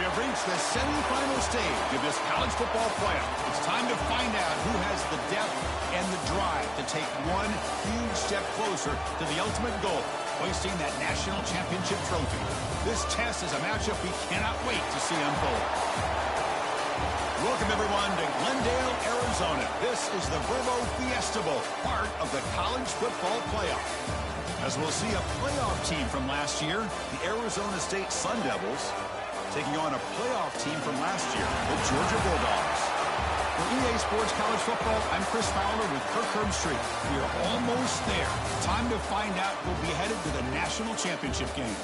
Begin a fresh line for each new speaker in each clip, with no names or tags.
We have reached the semifinal stage of this college football playoff. It's time to find out who has the depth and the drive to take one huge step closer to the ultimate goal, hoisting that national championship trophy. This test is a matchup we cannot wait to see unfold. Welcome, everyone, to Glendale, Arizona. This is the Verbo Fiesta Bowl, part of the college football playoff. As we'll see a playoff team from last year, the Arizona State Sun Devils, taking on a playoff team from last year, the Georgia Bulldogs. For EA Sports College Football, I'm Chris Fowler with Kirk Herbstreit. We are almost there. Time to find out who'll be headed to the national championship game.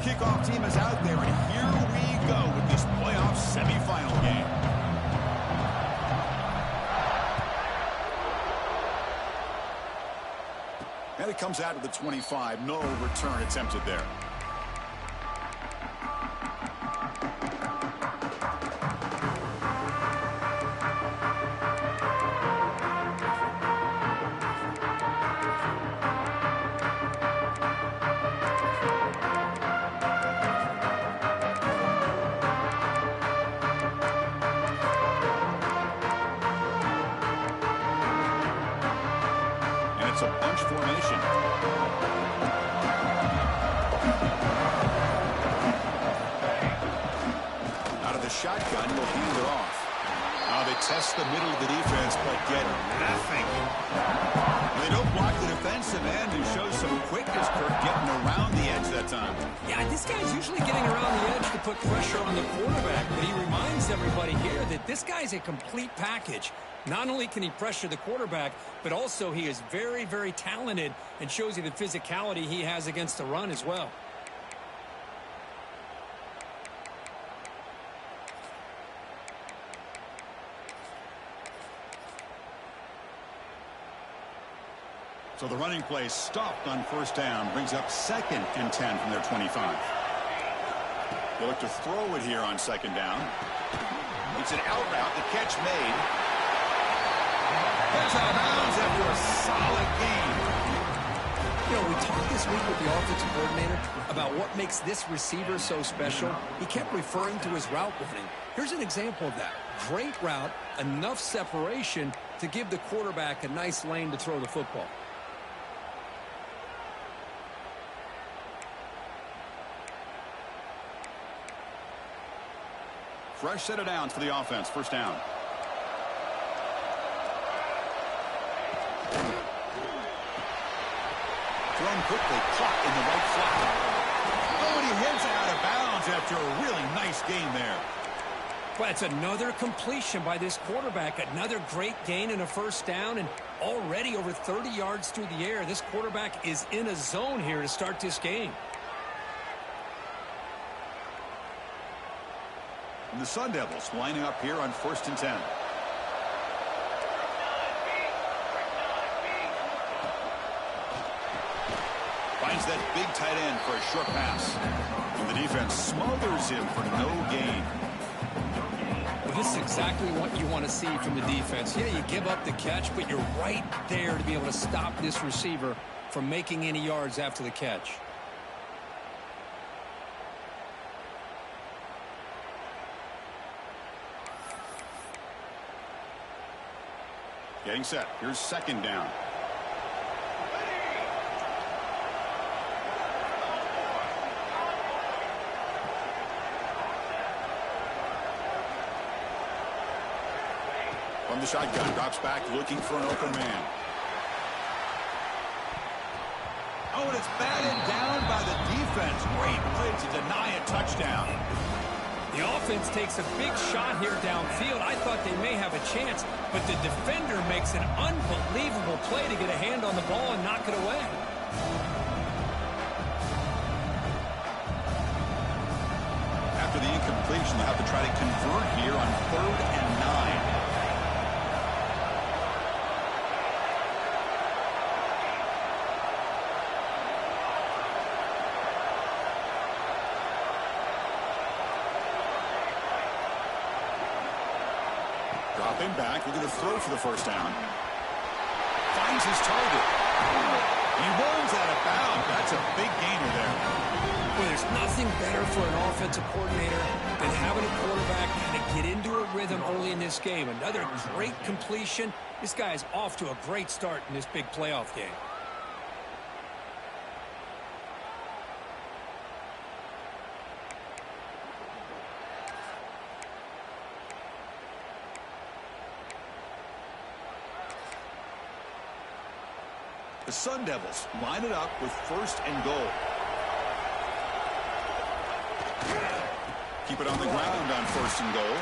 Kickoff team is out there, and here we go with this playoff semifinal game. And it comes out of the 25. No return attempted there. It's a bunch formation. Out of the shotgun, will hand it off. Now they test the middle of the defense, but get nothing. They don't block the defensive end and show some quickness for getting around the edge that time.
Yeah, this guy's usually getting around the edge to put pressure on the quarterback, but he reminds everybody here that this guy's a complete package. Not only can he pressure the quarterback, but also he is very, very talented and shows you the physicality he has against the run as well.
So the running play stopped on first down, brings up 2nd and 10 from their 25. They look to throw it here on 2nd down. It's an out route, the catch made. That's out of bounds after a solid game.
You know, we talked this week with the offensive coordinator about what makes this receiver so special. He kept referring to his route running. Here's an example of that. Great route, enough separation to give the quarterback a nice lane to throw the football.
Fresh set of downs for the offense. First down. Thrown quickly, caught in the right flat. Oh, and he heads out of bounds after a really nice game there.
Well, it's another completion by this quarterback. Another great gain and a first down, and already over 30 yards through the air. This quarterback is in a zone here to start this game.
And the Sun Devils lining up here on 1st and 10. Finds that big tight end for a short pass. And the defense smothers him for no gain.
Well, this is exactly what you want to see from the defense. Yeah, you give up the catch, but you're right there to be able to stop this receiver from making any yards after the catch.
Getting set. Here's 2nd down. From the shotgun, drops back looking for an open man. Oh, and it's batted down by the defense. Great play to deny a touchdown.
The offense takes a big shot here downfield. I thought they may have a chance, but the defender makes an unbelievable play to get a hand on the ball and knock it away.
After the incompletion, they'll have to try to convert here on 3rd and 9. Dropping back, looking to throw for the first down. Finds his target. He runs out of bounds. That's a big gainer there.
Well, there's nothing better for an offensive coordinator than having a quarterback kind of get into a rhythm early in this game. Another great completion. This guy is off to a great start in this big playoff game.
The Sun Devils line it up with first and goal. Keep it on the ground on first and goal.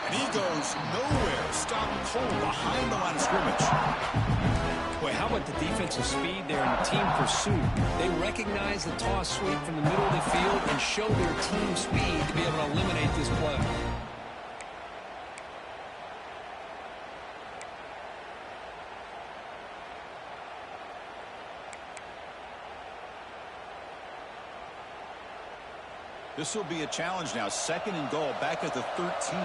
And he goes nowhere. Stop cold behind the line of scrimmage.
Boy, how about the defensive speed there in team pursuit? They recognize the toss sweep from the middle of the field and show their team speed to be able to eliminate this play.
This will be a challenge now. Second and goal, back at the 13.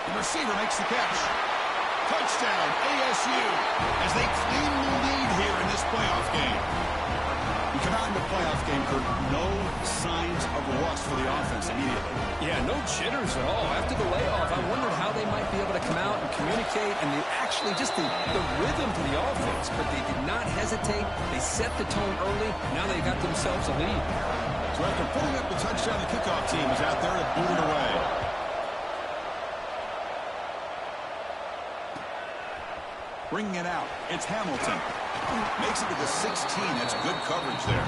The receiver makes the catch. Touchdown, ASU, as they claim the lead here in this playoff game. We come out in the playoff game, Kurt, no signs of rust for the offense immediately.
Yeah, no jitters at all. After the layoff, I wondered how they might be able to come out and communicate and actually just the rhythm to the offense. But they did not hesitate. They set the tone early. Now they got themselves a lead.
So after pulling up the touchdown, the kickoff team is out there to boot it away. Bringing it out, it's Hamilton. Makes it to the 16. That's good coverage there.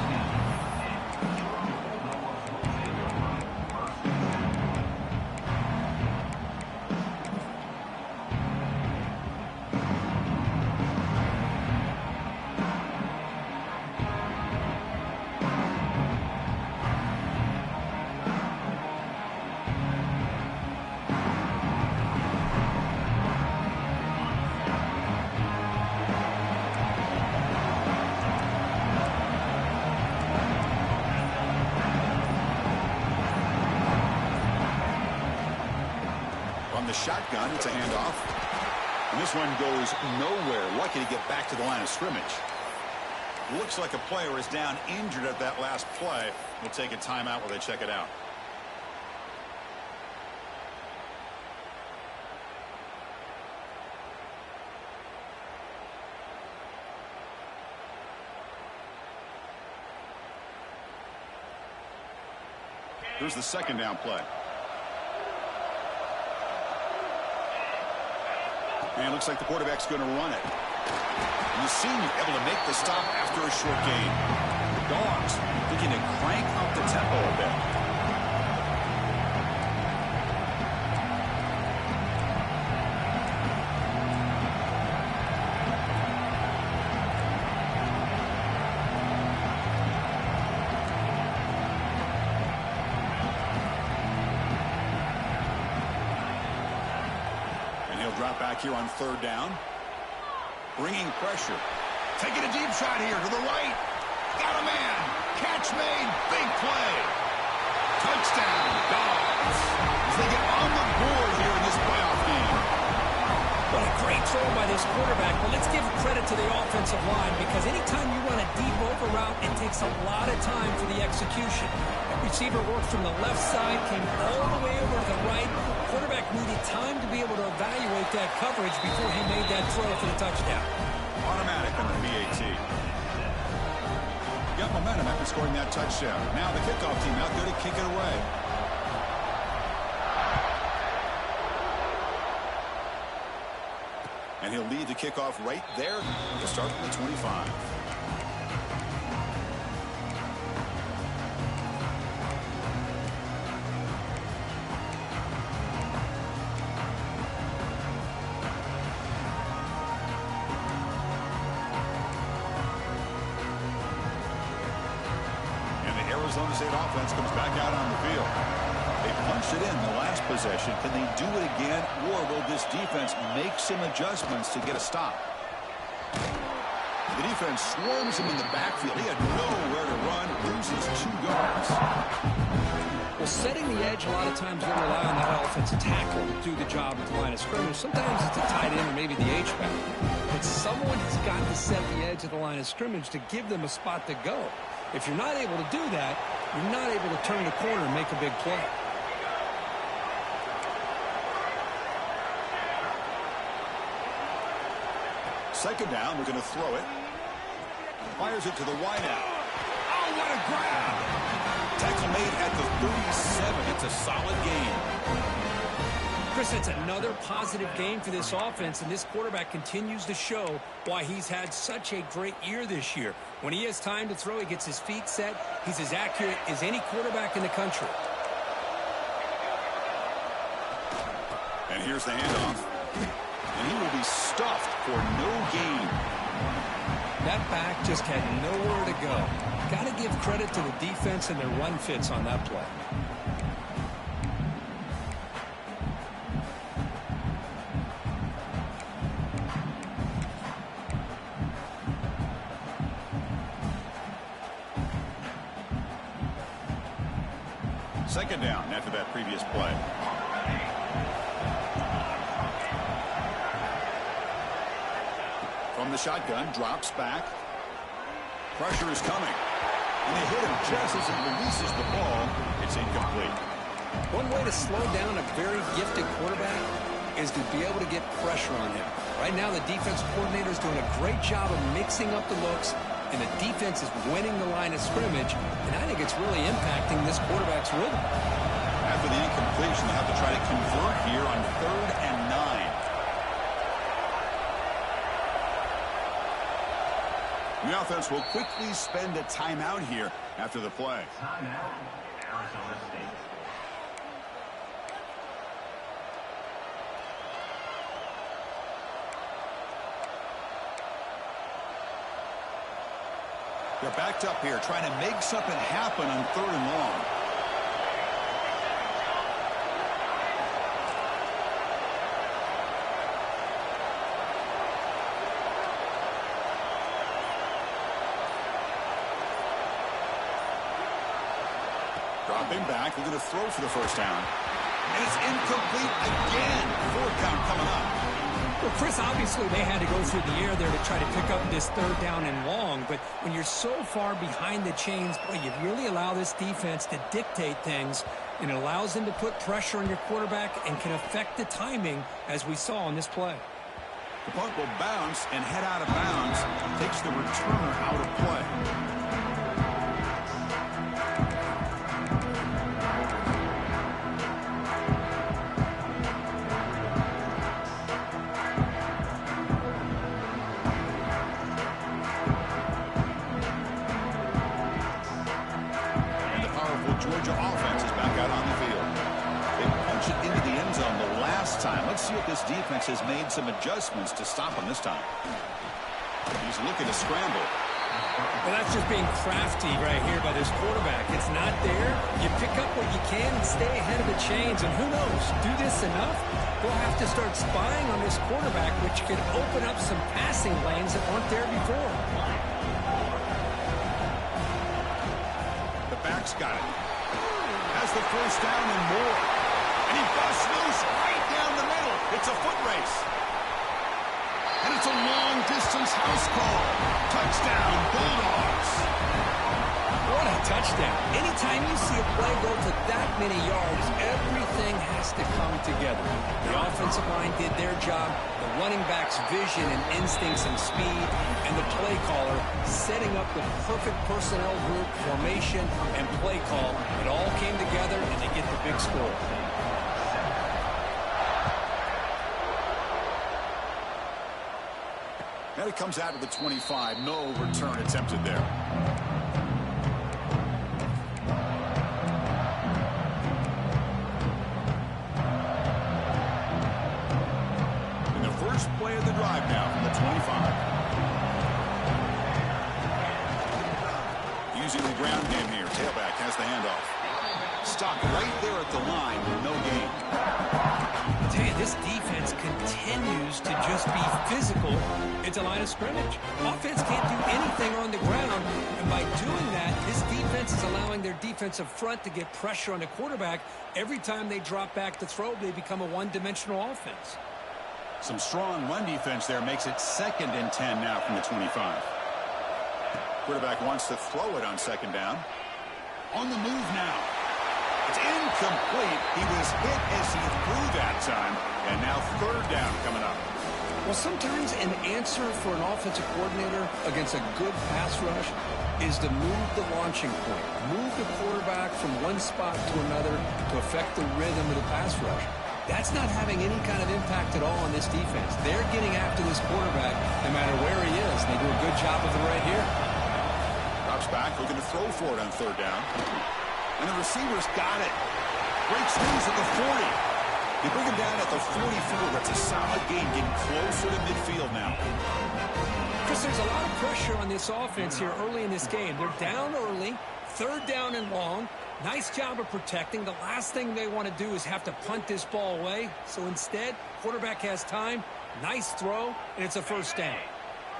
The shotgun, it's a handoff. And this one goes nowhere. Lucky to get back to the line of scrimmage. Looks like a player is down injured at that last play. We'll take a timeout while they check it out. Here's the second down play. And it looks like the quarterback's going to run it. And the senior able to make the stop after a short gain. The Dogs looking to crank up the tempo a bit. Drop back here on third down. Bringing pressure. Taking a deep shot here to the right. Got a man. Catch made. Big play. Touchdown, Dogs. As they get on the board here in this playoff game.
What a great throw by this quarterback. But let's give credit to the offensive line because anytime you run a deep over route, it takes a lot of time for the execution. The receiver worked from the left side, came all the way over to the right. Quarterback needed time to be able to evaluate that coverage before he made that throw for the touchdown.
Automatic on the PAT. Got momentum after scoring that touchdown. Now the kickoff team out there to kick it away. And he'll lead the kickoff right there to start from the 25. Arizona State offense comes back out on the field. They punched it in the last possession. Can they do it again, or will this defense make some adjustments to get a stop? The defense swarms him in the backfield. He had nowhere to run, loses 2 yards.
Well, setting the edge, a lot of times we'll rely on that offensive tackle to do the job at the line of scrimmage. Sometimes it's a tight end or maybe the H-back. But someone has got to set the edge of the line of scrimmage to give them a spot to go. If you're not able to do that, you're not able to turn the corner and make a big play.
Second down, we're going to throw it. Fires it to the wideout. Oh, what a grab! Tackle made at the 37. It's a solid gain.
Chris, it's another positive game for this offense, and this quarterback continues to show why he's had such a great year this year. When he has time to throw, he gets his feet set. He's as accurate as any quarterback in the country.
And here's the handoff. And he will be stuffed for no gain.
That back just had nowhere to go. Got to give credit to the defense and their run fits on that play.
Second down after that previous play. From the shotgun, drops back. Pressure is coming. And they hit him just as he releases the ball. It's incomplete.
One way to slow down a very gifted quarterback is to be able to get pressure on him. Right now, the defensive coordinator is doing a great job of mixing up the looks, and the defense is winning the line of scrimmage, and I think it's really impacting this quarterback's rhythm.
After the incompletion, they'll have to try to convert here on 3rd and 9. The offense will quickly spend a timeout here after the play.
Timeout, Arizona State.
They're backed up here, trying to make something happen on 3rd and long. Dropping back, they're going to throw for the first down. And it's incomplete again. 4th count coming up.
Well, Chris, obviously they had to go through the air there to try to pick up this 3rd down and long, but when you're so far behind the chains, boy, you really allow this defense to dictate things, and it allows them to put pressure on your quarterback and can affect the timing, as we saw on this play.
The punt will bounce and head out of bounds. Takes the returner out of play. Georgia offense is back out on the field. They punched it into the end zone the last time. Let's see if this defense has made some adjustments to stop him this time. He's looking to scramble.
Well, that's just being crafty right here by this quarterback. It's not there. You pick up what you can and stay ahead of the chains. And who knows, do this enough, we'll have to start spying on this quarterback, which could open up some passing lanes that weren't there before.
The back's got it. Has the first down and more. And he busts loose right down the middle. It's a foot race. And it's a long-distance house call. Touchdown, Bulldogs.
What a touchdown. Anytime you see a play go for that many yards, everything has to come together. The offensive line did their job, the running back's vision and instincts and speed, and the play caller setting up the perfect personnel group, formation, and play call. It all came together, and they get the big score.
And it comes out to the 25. No return attempted there. In the first play of the drive now from the 25. Using the ground game here. Tailback has the handoff. Stopped right there at the line with no gain.
I tell you, this defense continues to just be physical at the line of scrimmage. Offense can't do anything on the ground, and by doing that, this defense is allowing their defensive front to get pressure on the quarterback. Every time they drop back to throw, they become a one-dimensional offense.
Some strong run defense there makes it 2nd and 10 now from the 25. Quarterback wants to throw it on 2nd down. On the move now. It's incomplete. He was hit as he threw that time. And now 3rd down coming up.
Well, sometimes an answer for an offensive coordinator against a good pass rush is to move the launching point. Move the quarterback from one spot to another to affect the rhythm of the pass rush. That's not having any kind of impact at all on this defense. They're getting after this quarterback no matter where he is. They do a good job of it right here.
Drops back, looking to throw for it on 3rd down. And the receiver's got it. Great squeeze at the 40. They bring him down at the 44. That's a solid gain, getting closer to midfield now.
Chris, there's a lot of pressure on this offense here early in this game. They're down early, 3rd down and long. Nice job of protecting. The last thing they want to do is have to punt this ball away. So instead, quarterback has time, nice throw, and it's a 1st down.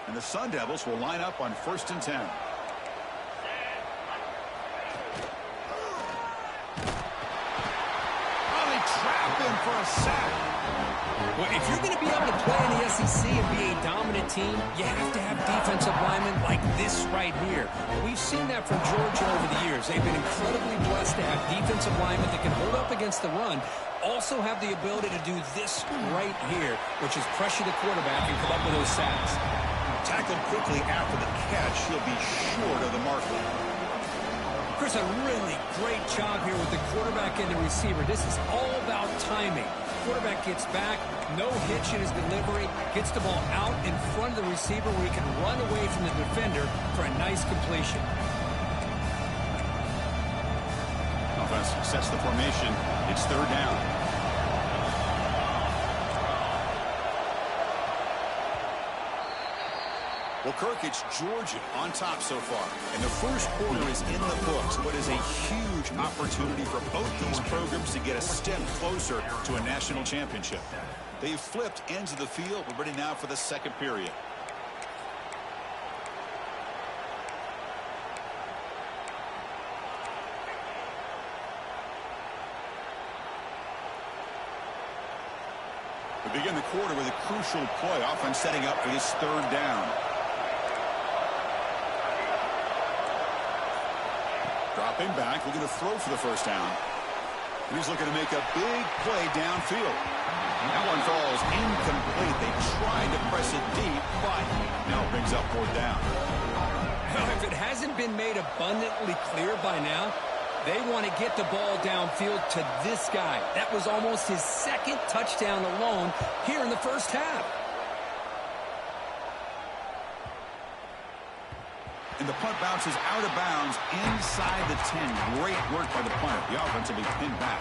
And the Sun Devils will line up on 1st and 10. Trap him for a sack.
Well, if you're going to be able to play in the SEC and be a dominant team, you have to have defensive linemen like this right here. We've seen that from Georgia over the years. They've been incredibly blessed to have defensive linemen that can hold up against the run, also have the ability to do this right here, which is pressure the quarterback and come up with those sacks.
Tackled quickly after the catch. He'll be short of the marker.
Chris, a really great job here with the quarterback and the receiver. This is all about timing. Quarterback gets back, no hitch in his delivery, gets the ball out in front of the receiver where he can run away from the defender for a nice completion.
Offense sets the formation. It's 3rd down. Well, Kirk, it's Georgia on top so far. And the first quarter is in the books. What is a huge opportunity for both these programs to get a step closer to a national championship. They've flipped ends of the field. We're ready now for the 2nd period. We begin the quarter with a crucial play. Offense setting up for this 3rd down. Dropping back, looking to throw for the 1st down. He's looking to make a big play downfield. That one falls incomplete. They tried to press it deep, but now it brings up 4th down.
If it hasn't been made abundantly clear by now, they want to get the ball downfield to this guy. That was almost his 2nd touchdown alone here in the 1st half.
And the punt bounces out of bounds inside the 10. Great work by the punter. The offense will be pinned back.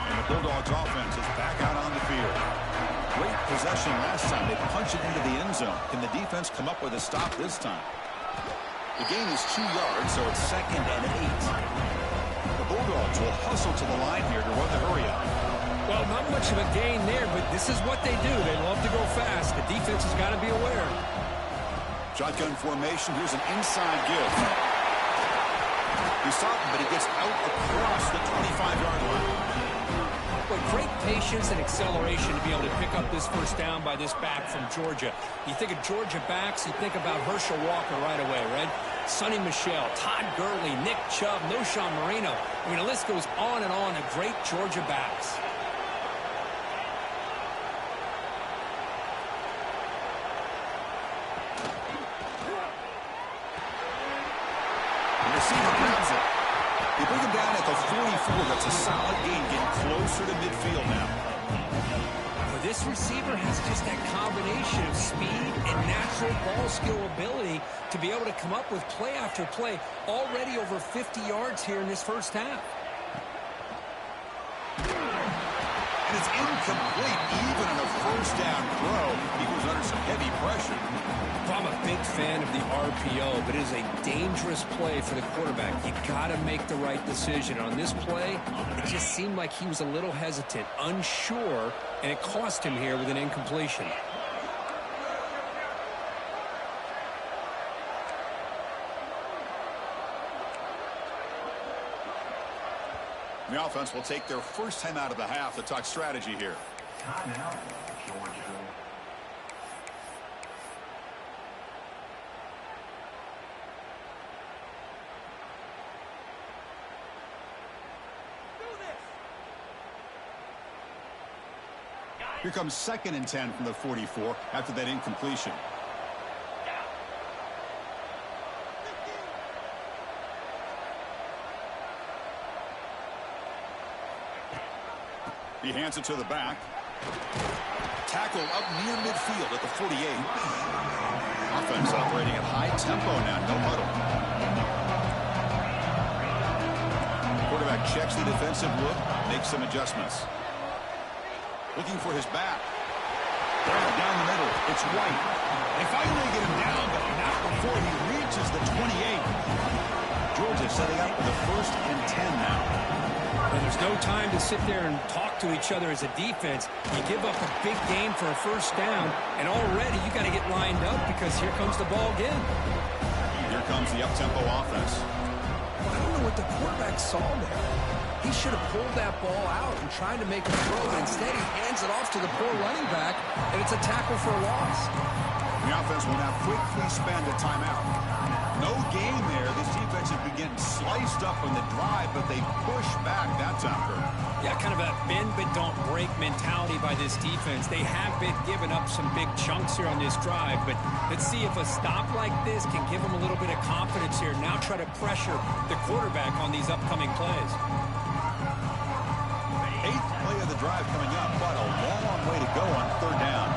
And the Bulldogs offense is back out on the field. Great possession last time. They punch it into the end zone. Can the defense come up with a stop this time? The gain is 2 yards, so it's 2nd and 8. The Bulldogs will hustle to the line here to run the hurry up.
Well, not much of a gain there, but this is what they do. They love to go fast. The defense has got to be aware.
Shotgun formation. Here's an inside give. He's stopped, but he gets out across the 25-yard line.
But great patience and acceleration to be able to pick up this 1st down by this back from Georgia. You think of Georgia backs, you think about Herschel Walker right away, right? Sonny Michel, Todd Gurley, Nick Chubb, Noshawn Marino. I mean, the list goes on and on of great Georgia backs.
The receiver grabs it. They bring him down at the 44. That's a solid gain, getting closer to midfield now.
This receiver has just that combination of speed and natural ball skill ability to be able to come up with play after play, already over 50 yards here in this first half.
And it's incomplete, even on a first down throw. He was under some heavy pressure.
I'm a big fan of the RPO, but it is a dangerous play for the quarterback. You got to make the right decision. On this play, it just seemed like he was a little hesitant, unsure, and it cost him here with an incompletion.
The offense will take their first time out of the half to talk strategy here.
Timeout, Georgia.
Here comes 2nd and 10 from the 44 after that incompletion. He hands it to the back. Tackle up near midfield at the 48. Offense operating at high tempo now, no huddle. Quarterback checks the defensive look, makes some adjustments. Looking for his back. Down the middle, it's White. They finally get him down, but not before he reaches the 28. Georgia setting up for the 1st and 10 now.
And there's no time to sit there and talk to each other as a defense. You give up a big gain for a first down, and already you got to get lined up because here comes the ball again.
Here comes the up-tempo offense.
I don't know what the quarterback saw there. He should have pulled that ball out and tried to make a throw, but instead he hands it off to the poor running back, and it's a tackle for a loss.
The offense will now quickly spend a timeout. No gain there. This defense has been getting sliced up on the drive, but they push back that time.
Yeah, kind of a bend but don't break mentality by this defense. They have been giving up some big chunks here on this drive, but let's see if a stop like this can give them a little bit of confidence here. Now try to pressure the quarterback on these upcoming plays.
8th play of the drive coming up, but a long way to go on 3rd down.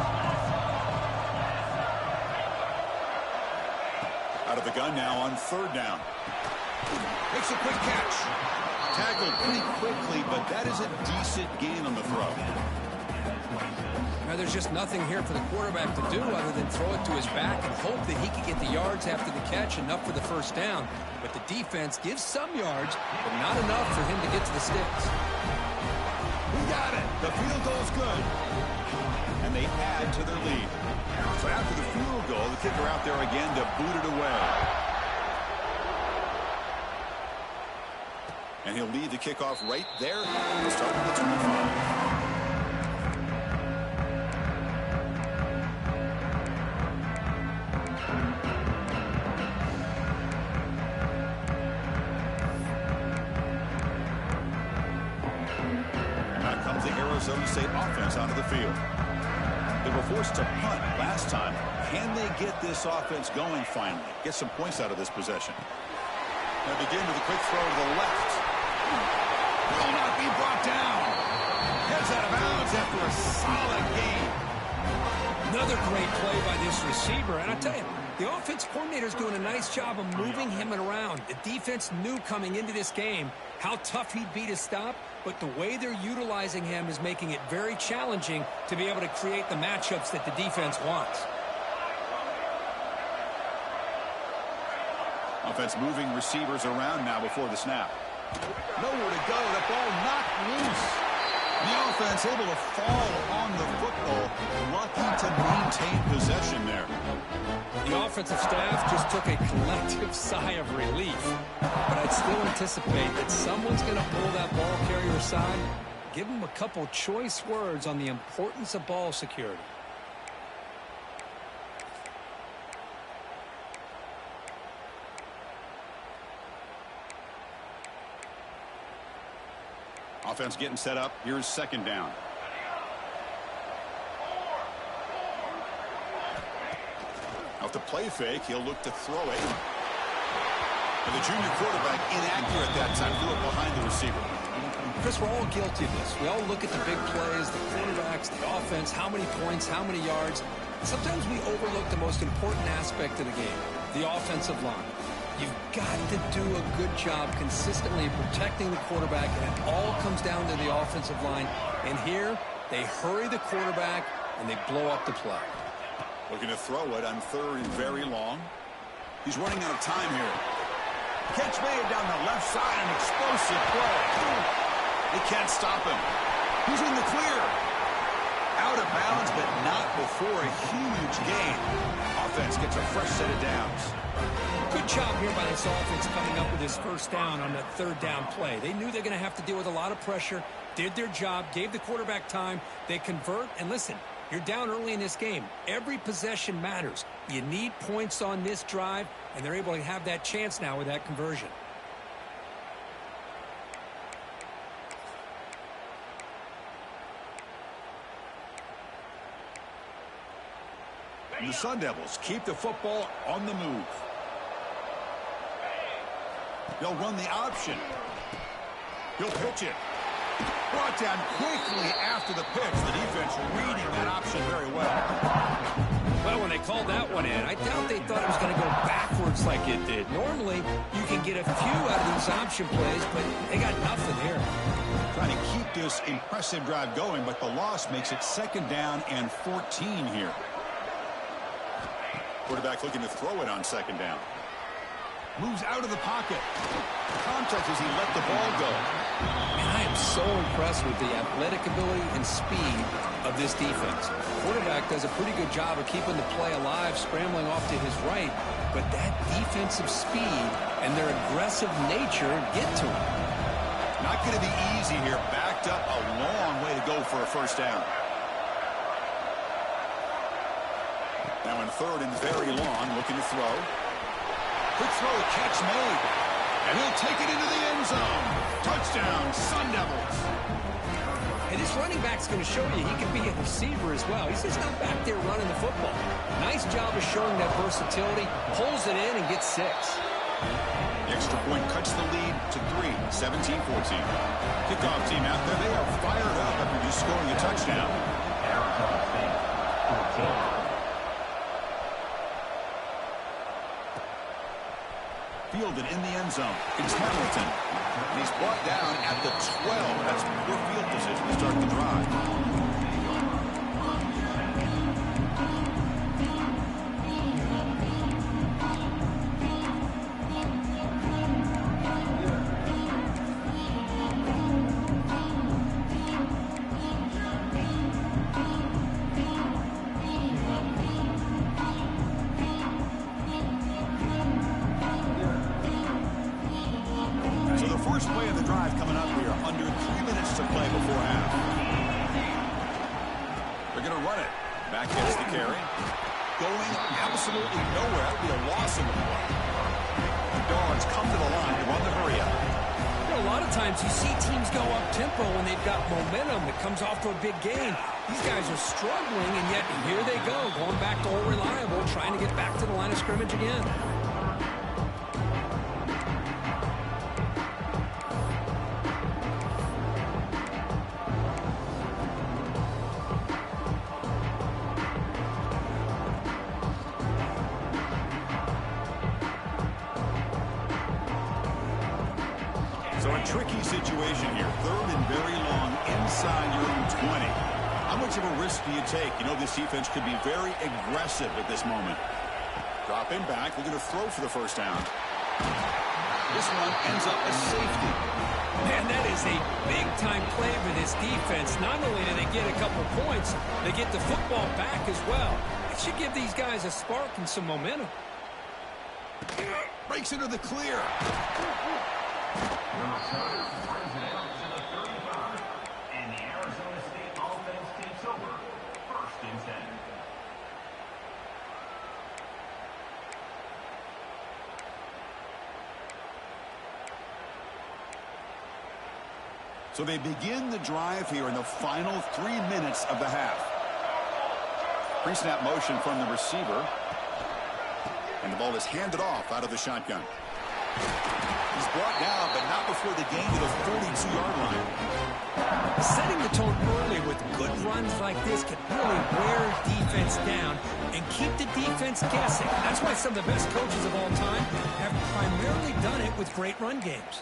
Out of the gun now on 3rd down. Makes a quick catch. Tackled pretty quickly, but that is a decent gain on the throw.
Now, there's just nothing here for the quarterback to do other than throw it to his back and hope that he can get the yards after the catch, enough for the first down. But the defense gives some yards, but not enough for him to get to the sticks.
He got it. The field goal's good. And they add to their lead. So after the field goal, the kicker out there again to boot it away. And he'll lead the kickoff right there. We'll start with the 25. Arizona State offense out of the field. They were forced to punt last time. Can they get this offense going finally? Get some points out of this possession. They begin with a quick throw to the left. Will not be brought down. Heads out of bounds after a solid gain.
Another great play by this receiver. And I tell you, the offense coordinator's doing a nice job of moving him around. The defense knew coming into this game how tough he'd be to stop, but the way they're utilizing him is making it very challenging to be able to create the matchups that the defense wants.
Offense moving receivers around now before the snap. Nowhere to go. The ball knocked loose. The offense able to fall on the football, lucky to maintain possession there.
The offensive staff just took a collective sigh of relief. But I'd still anticipate that someone's going to pull that ball carrier aside, give him a couple choice words on the importance of ball security.
Offense getting set up. Here's 2nd down. Off the play fake, he'll look to throw it. And the junior quarterback inaccurate that time, threw it behind the receiver.
Chris, we're all guilty of this. We all look at the big plays, the quarterbacks, the offense, how many points, how many yards. Sometimes we overlook the most important aspect of the game, the offensive line. You've got to do a good job consistently protecting the quarterback, and it all comes down to the offensive line. And here, they hurry the quarterback, and they blow up the play.
Looking to throw it on third and very long. He's running out of time here. Catch made down the left side, an explosive play. They can't stop him. He's in the clear. Out of bounds, but not before a huge gain. Offense gets a fresh set of downs.
Good job here by this offense coming up with his first down on that third down play. They knew they're going to have to deal with a lot of pressure, did their job, gave the quarterback time. They convert, and listen, you're down early in this game. Every possession matters. You need points on this drive, and they're able to have that chance now with that conversion.
And the Sun Devils keep the football on the move. They'll run the option. He'll pitch it. Brought down quickly after the pitch. The defense reading that option very well.
Well, when they called that one in, I doubt they thought it was going to go backwards like it did. Normally, you can get a few out of these option plays, but they got nothing here.
Trying to keep this impressive drive going, but the loss makes it 2nd down and 14 here. Quarterback looking to throw it on 2nd down. Moves out of the pocket. Contact as he let the ball go.
And I am so impressed with the athletic ability and speed of this defense. Quarterback does a pretty good job of keeping the play alive, scrambling off to his right, but that defensive speed and their aggressive nature get to him.
Not going to be easy here. Backed up a long way to go for a first down. Now in 3rd and very long, looking to throw. Quick throw, catch made. And he'll take it into the end zone. Touchdown, Sun Devils.
And this running back's going to show you he can be a receiver as well. He's just not back there running the football. Nice job of showing that versatility. Pulls it in and gets 6.
The extra point cuts the lead to 3, 17-14. Kickoff team out there. They are fired up after just scoring a touchdown.
Arizona State 14.
Fielded in the end zone. It's Hamilton. And he's brought down at the 12. That's poor field position to start the drive. First play of the drive coming up here. Under 3 minutes to play before half. They're going to run it. Back gets the carry. Going absolutely nowhere. That'll be a loss in the play. The Dogs come to the line to run the hurry up.
You know, a lot of times you see teams go up-tempo when they've got momentum that comes off to a big gain. These guys are struggling, and yet here they go, going back to old reliable, trying to get back to the line of scrimmage again.
So a tricky situation here. 3rd and very long inside your own 20. How much of a risk do you take? You know, this defense could be very aggressive at this moment. Dropping back. We're going to throw for the first down. This one ends up a safety.
Man, that is a big-time play for this defense. Not only do they get a couple points, they get the football back as well. It should give these guys a spark and some momentum.
Breaks into the clear.
Minnesota brings it out to the 35, and the Arizona State offense takes over 1st and 10.
So they begin the drive here in the final 3 minutes of the half. Pre-snap motion from the receiver. And the ball is handed off out of the shotgun. He's brought down, but not before the gain to the 42-yard line.
Setting the tone early with good runs like this can really wear defense down and keep the defense guessing. That's why some of the best coaches of all time have primarily done it with great run games.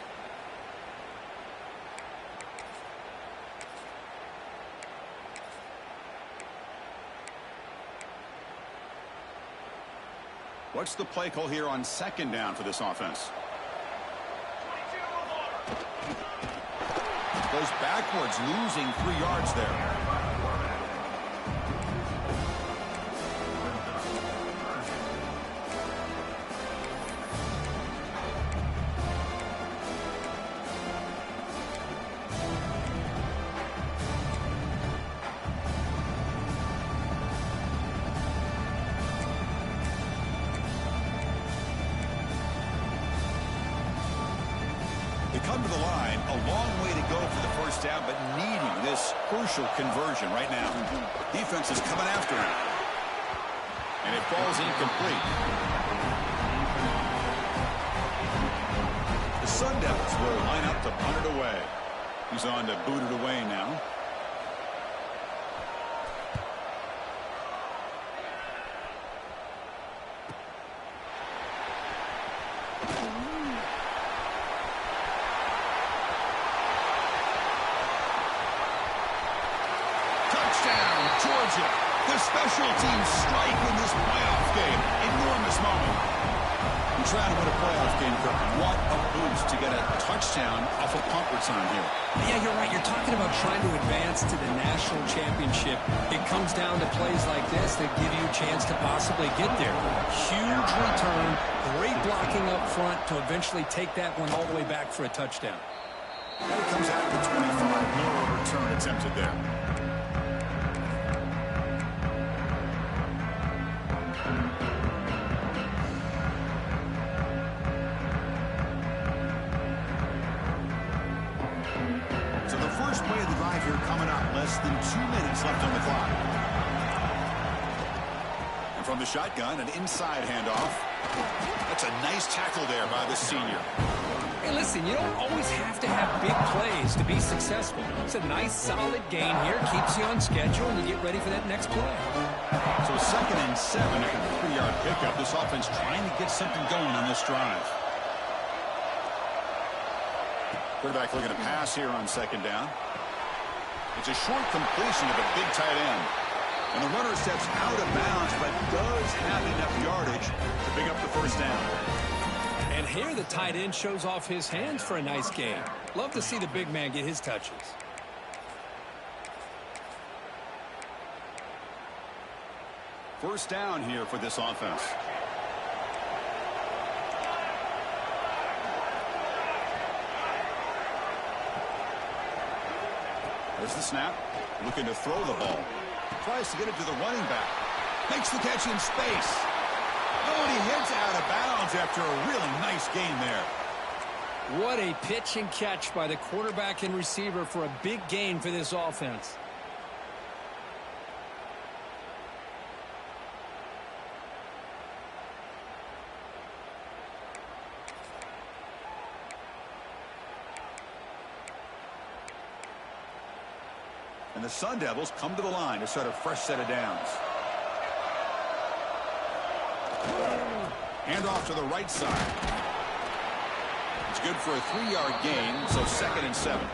What's the play call here on second down for this offense? Goes backwards, losing 3 yards there. Come to the line, a long way to go for the first down, but needing this crucial conversion right now. Defense is coming after him. And it falls incomplete. The Sun Devils will line up to punt it away. He's on to boot it away now. Georgia, the special teams strike in this playoff game. Enormous moment. You're trying to win a playoff game, Kirk. What a boost to get a touchdown off a punt return here.
Yeah, you're right. You're talking about trying to advance to the national championship. It comes down to plays like this that give you a chance to possibly get there. Huge return, great blocking up front to eventually take that one all the way back for a touchdown.
And it comes out to 25. No return attempted there. Less than 2 minutes left on the clock. And from the shotgun, an inside handoff. That's a nice tackle there by the senior.
Hey, listen, you don't always have to have big plays to be successful. It's a nice, solid gain here. Keeps you on schedule, and you get ready for that next play.
So 2nd and 7 after the 3-yard pickup. This offense trying to get something going on this drive. Quarterback looking to pass here on 2nd down. It's a short completion of a big tight end. And the runner steps out of bounds, but does have enough yardage to pick up the first down.
And here the tight end shows off his hands for a nice gain. Love to see the big man get his touches.
First down here for this offense. There's the snap. Looking to throw the ball. Tries to get it to the running back. Makes the catch in space. Oh, and he heads out of bounds after a really nice gain there.
What a pitch and catch by the quarterback and receiver for a big gain for this offense.
And the Sun Devils come to the line to start a fresh set of downs. Handoff to the right side. It's good for a 3-yard gain, so 2nd and 7.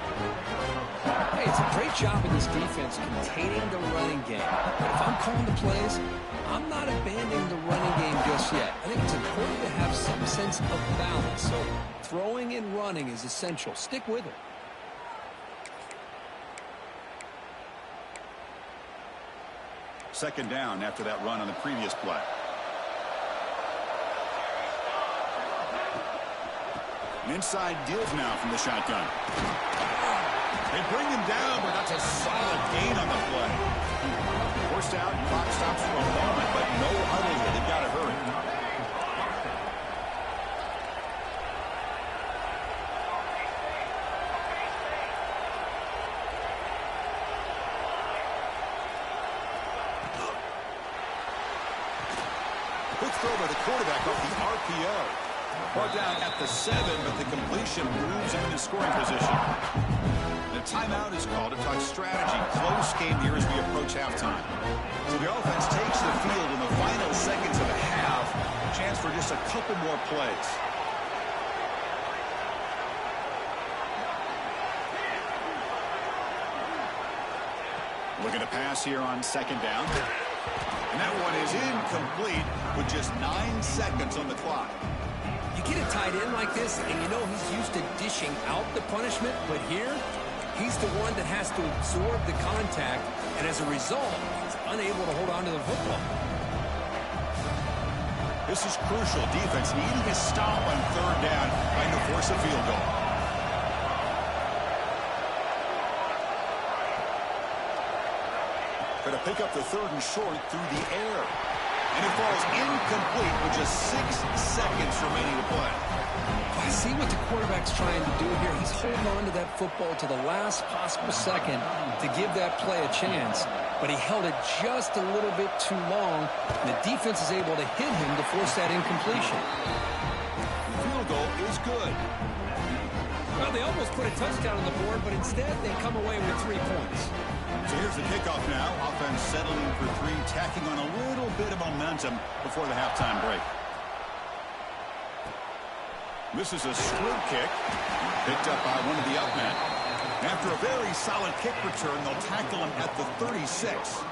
Hey, it's a great job of this defense containing the running game. But if I'm calling the plays, I'm not abandoning the running game just yet. I think it's important to have some sense of balance. So throwing and running is essential. Stick with it.
Second down after that run on the previous play. An inside deals now from the shotgun. They bring him down, but that's a solid gain on the play. Forced out, clock stops for a moment, but no huddle here. They've got to hurry. Quick throw by the quarterback off the RPO. Brought down at the 7, but the completion moves him into scoring position. The timeout is called to talk strategy. Close game here as we approach halftime. So the offense takes the field in the final seconds of the half. Chance for just a couple more plays. Looking to pass here on second down. And that one is incomplete with just 9 seconds on the clock.
You get a tight end like this, and you know he's used to dishing out the punishment, but here, he's the one that has to absorb the contact, and as a result, he's unable to hold on to the football.
This is crucial. Defense needing a stop on third down, trying to force a field goal. Going to pick up the 3rd and short through the air. And it falls incomplete with just 6 seconds remaining to play.
I see what the quarterback's trying to do here. He's holding on to that football to the last possible second to give that play a chance. But he held it just a little bit too long. And the defense is able to hit him to force that incompletion.
The field goal is good.
Well, they almost put a touchdown on the board, but instead they come away with 3 points.
So here's the kickoff now. Offense settling for 3, tacking on a little bit of momentum before the halftime break. This is a screw kick, picked up by one of the up men. After a very solid kick return, they'll tackle him at the 36.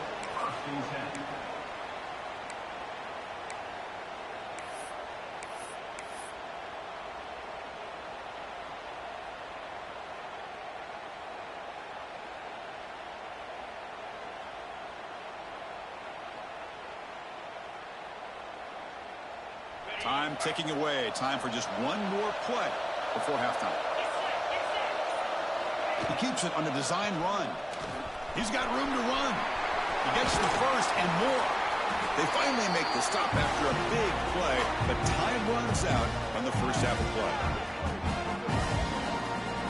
Time ticking away. Time for just one more play before halftime. He keeps it on a design run. He's got room to run. He gets the first and more. They finally make the stop after a big play, but time runs out on the first half of play.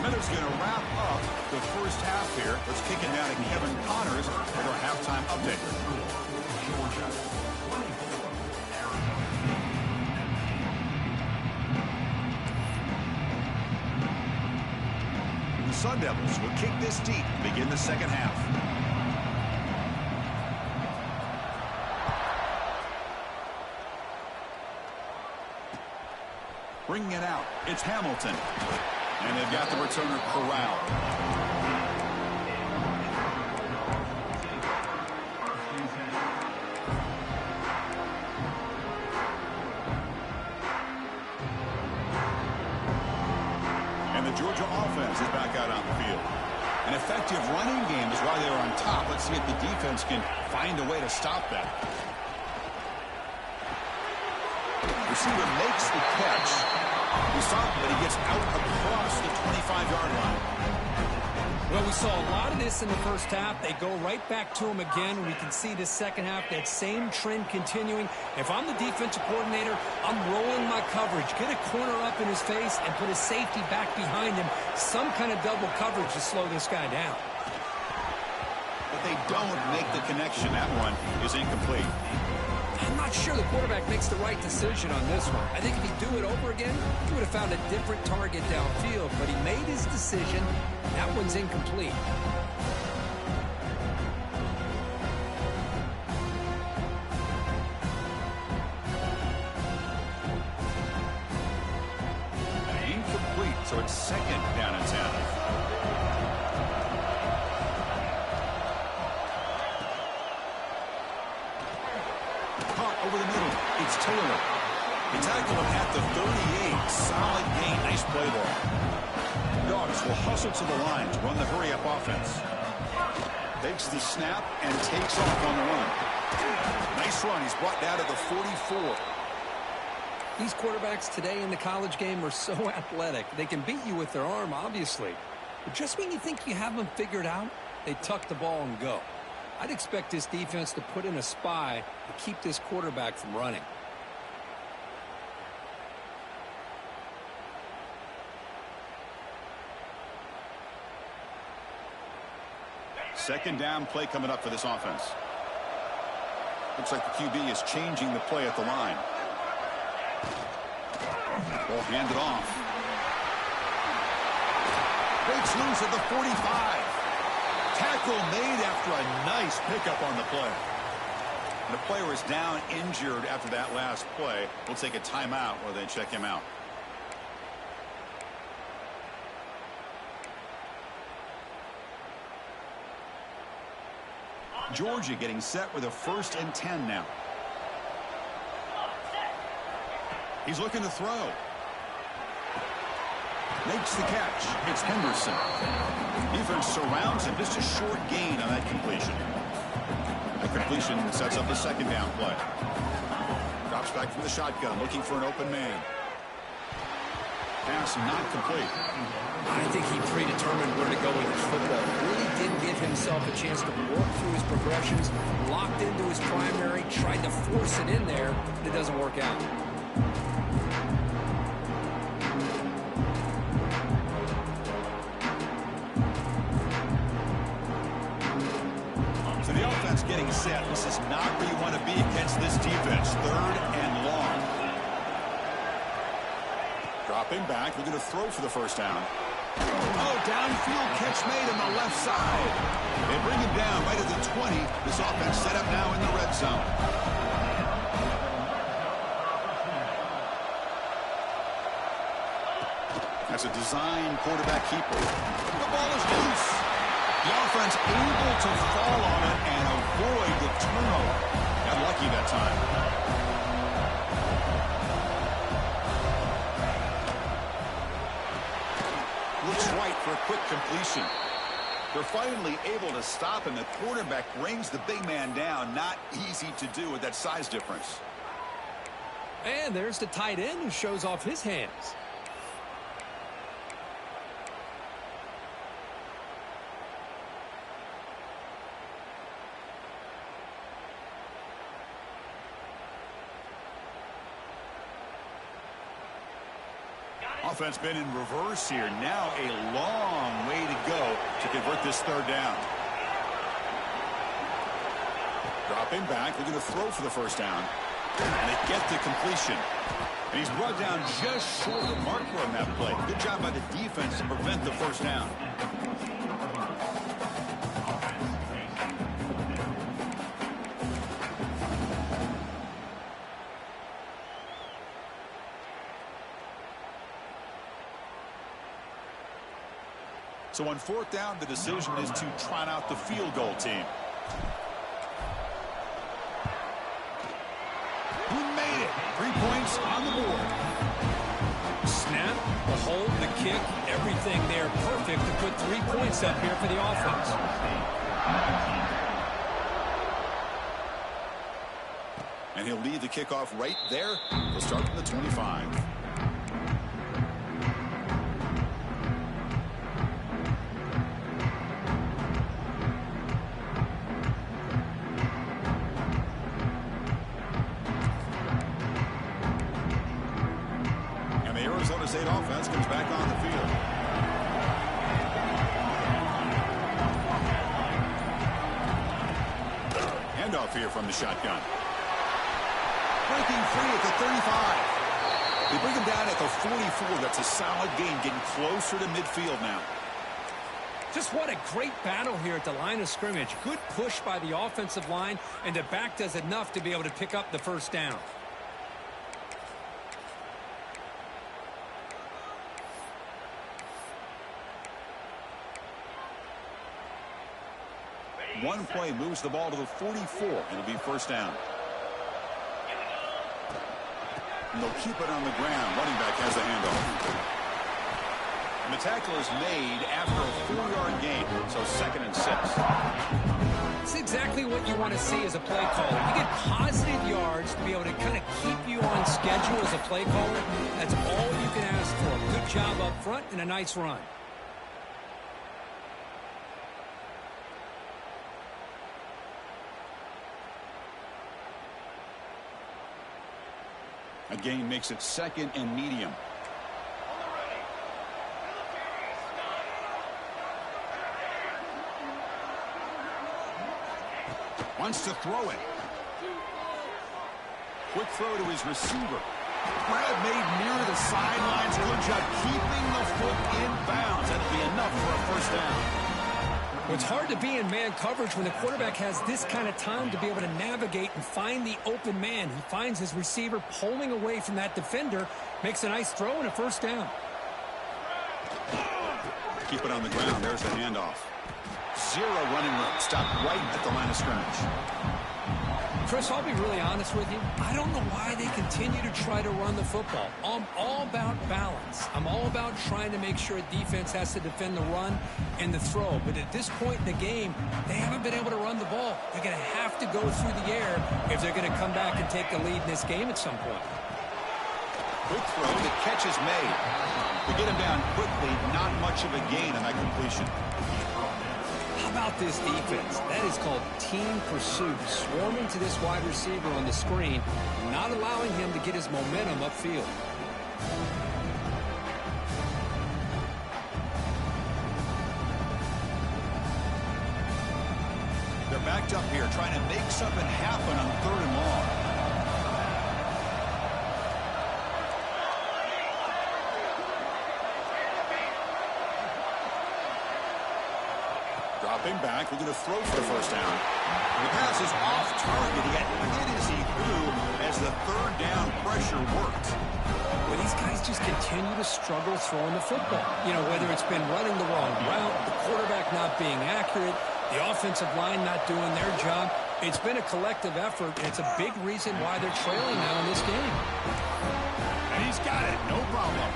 Minutes going to wrap up the first half here. Let's kick it down to Kevin Connors with our halftime update. The Sun Devils will kick this deep to begin the second half. Bringing it out, it's Hamilton. And they've got the returner corralled. Georgia offense is back out on the field. An effective running game is why they're on top. Let's see if the defense can find a way to stop that. Receiver makes the catch. We saw it, but he gets out across the 25-yard line.
Well, we saw a lot of this in the first half. They go right back to him again. We can see the second half, that same trend continuing. If I'm the defensive coordinator, I'm rolling my coverage. Get a corner up in his face and put a safety back behind him. Some kind of double coverage to slow this guy down.
But they don't make the connection. That one is incomplete.
I'm not sure the quarterback makes the right decision on this one. I think if he'd do it over again, he would have found a different target downfield. But he made his decision. That one's incomplete.
Incomplete, so it's second down and 10. Caught over the middle. It's Taylor. They tackle him at the 38. Solid gain. Nice play there. Dogs will hustle to the line to run the hurry-up offense. Takes the snap and takes off on the run. Nice run. He's brought down to the 44.
These quarterbacks today in the college game are so athletic. They can beat you with their arm, obviously. But just when you think you have them figured out, they tuck the ball and go. I'd expect this defense to put in a spy to keep this quarterback from running.
Second down play coming up for this offense. Looks like the QB is changing the play at the line. Ball handed off. Breaks loose at the 45. Tackle made after a nice pickup on the play. The player is down injured after that last play. We'll take a timeout while they check him out. Georgia getting set with a 1st and 10 now. He's looking to throw. Makes the catch. It's Henderson. Defense surrounds him. Just a short gain on that completion. The completion sets up a 2nd down play. Drops back from the shotgun, looking for an open man. Pass not complete.
I think he predetermined where to go with his football. Really didn't give himself a chance to work through his progressions. Locked into his primary, tried to force it in there, but it doesn't work out.
So the offense getting set. This is not where you want to be against this defense. 3rd and long. Dropping back. We're going to throw for the 1st down. Oh, downfield catch made on the left side. They bring him down right at the 20. This offense set up now in the red zone. That's a design quarterback keeper. The ball is loose. The offense able to fall on it and avoid the turnover. Got lucky that time. Looks right for a quick completion. They're finally able to stop him. The quarterback brings the big man down. Not easy to do with that size difference.
And there's the tight end who shows off his hands.
Offense been in reverse here. Now a long way to go to convert this 3rd down. Dropping back. They're going to throw for the 1st down. And they get the completion. And he's brought down just short of the marker on that play. Good job by the defense to prevent the 1st down. So on 4th down, the decision is to trot out the field goal team. He made it. 3 points on the board.
Snap, the hold, the kick, everything there perfect to put 3 points up here for the offense.
And he'll lead the kickoff right there. He'll start from the 25. State offense comes back on the field. Handoff here from the shotgun. Breaking free at the 35. They bring him down at the 44. That's a solid gain, getting closer to midfield now.
Just what a great battle here at the line of scrimmage. Good push by the offensive line, and the back does enough to be able to pick up the 1st down.
One play moves the ball to the 44. It'll be 1st down. And they'll keep it on the ground. Running back has the handoff. And the tackle is made after a 4-yard gain. So 2nd and 6.
It's exactly what you want to see as a play caller. You get positive yards to be able to kind of keep you on schedule as a play caller. That's all you can ask for. Good job up front and a nice run.
A gain makes it 2nd and medium. Wants to throw it. Quick throw to his receiver. Grab made near the sidelines. Good job keeping the foot in bounds. That'll be enough for a first down.
Well, it's hard to be in man coverage when the quarterback has this kind of time to be able to navigate and find the open man. He finds his receiver pulling away from that defender, makes a nice throw and a first down.
Keep it on the ground. There's the handoff. Zero running room. Stop right at the line of scrimmage.
Chris, I'll be really honest with you. I don't know why they continue to try to run the football. I'm all about balance. I'm all about trying to make sure defense has to defend the run and the throw. But at this point in the game, they haven't been able to run the ball. They're going to have to go through the air if they're going to come back and take the lead in this game at some point.
Quick throw. The catch is made. To get him down quickly, not much of a gain on that completion.
How about this defense? That is called team pursuit. Swarming to this wide receiver on the screen, not allowing him to get his momentum upfield.
They're backed up here, trying to make something happen on 3rd and long. Dropping back, looking to throw for the first down. The pass is off target. He got hit as he threw as the 3rd down pressure worked.
Well, these guys just continue to struggle throwing the football. You know, whether it's been running the wrong route, the quarterback not being accurate, the offensive line not doing their job. It's been a collective effort, and it's a big reason why they're trailing now in this game.
And he's got it, no problem.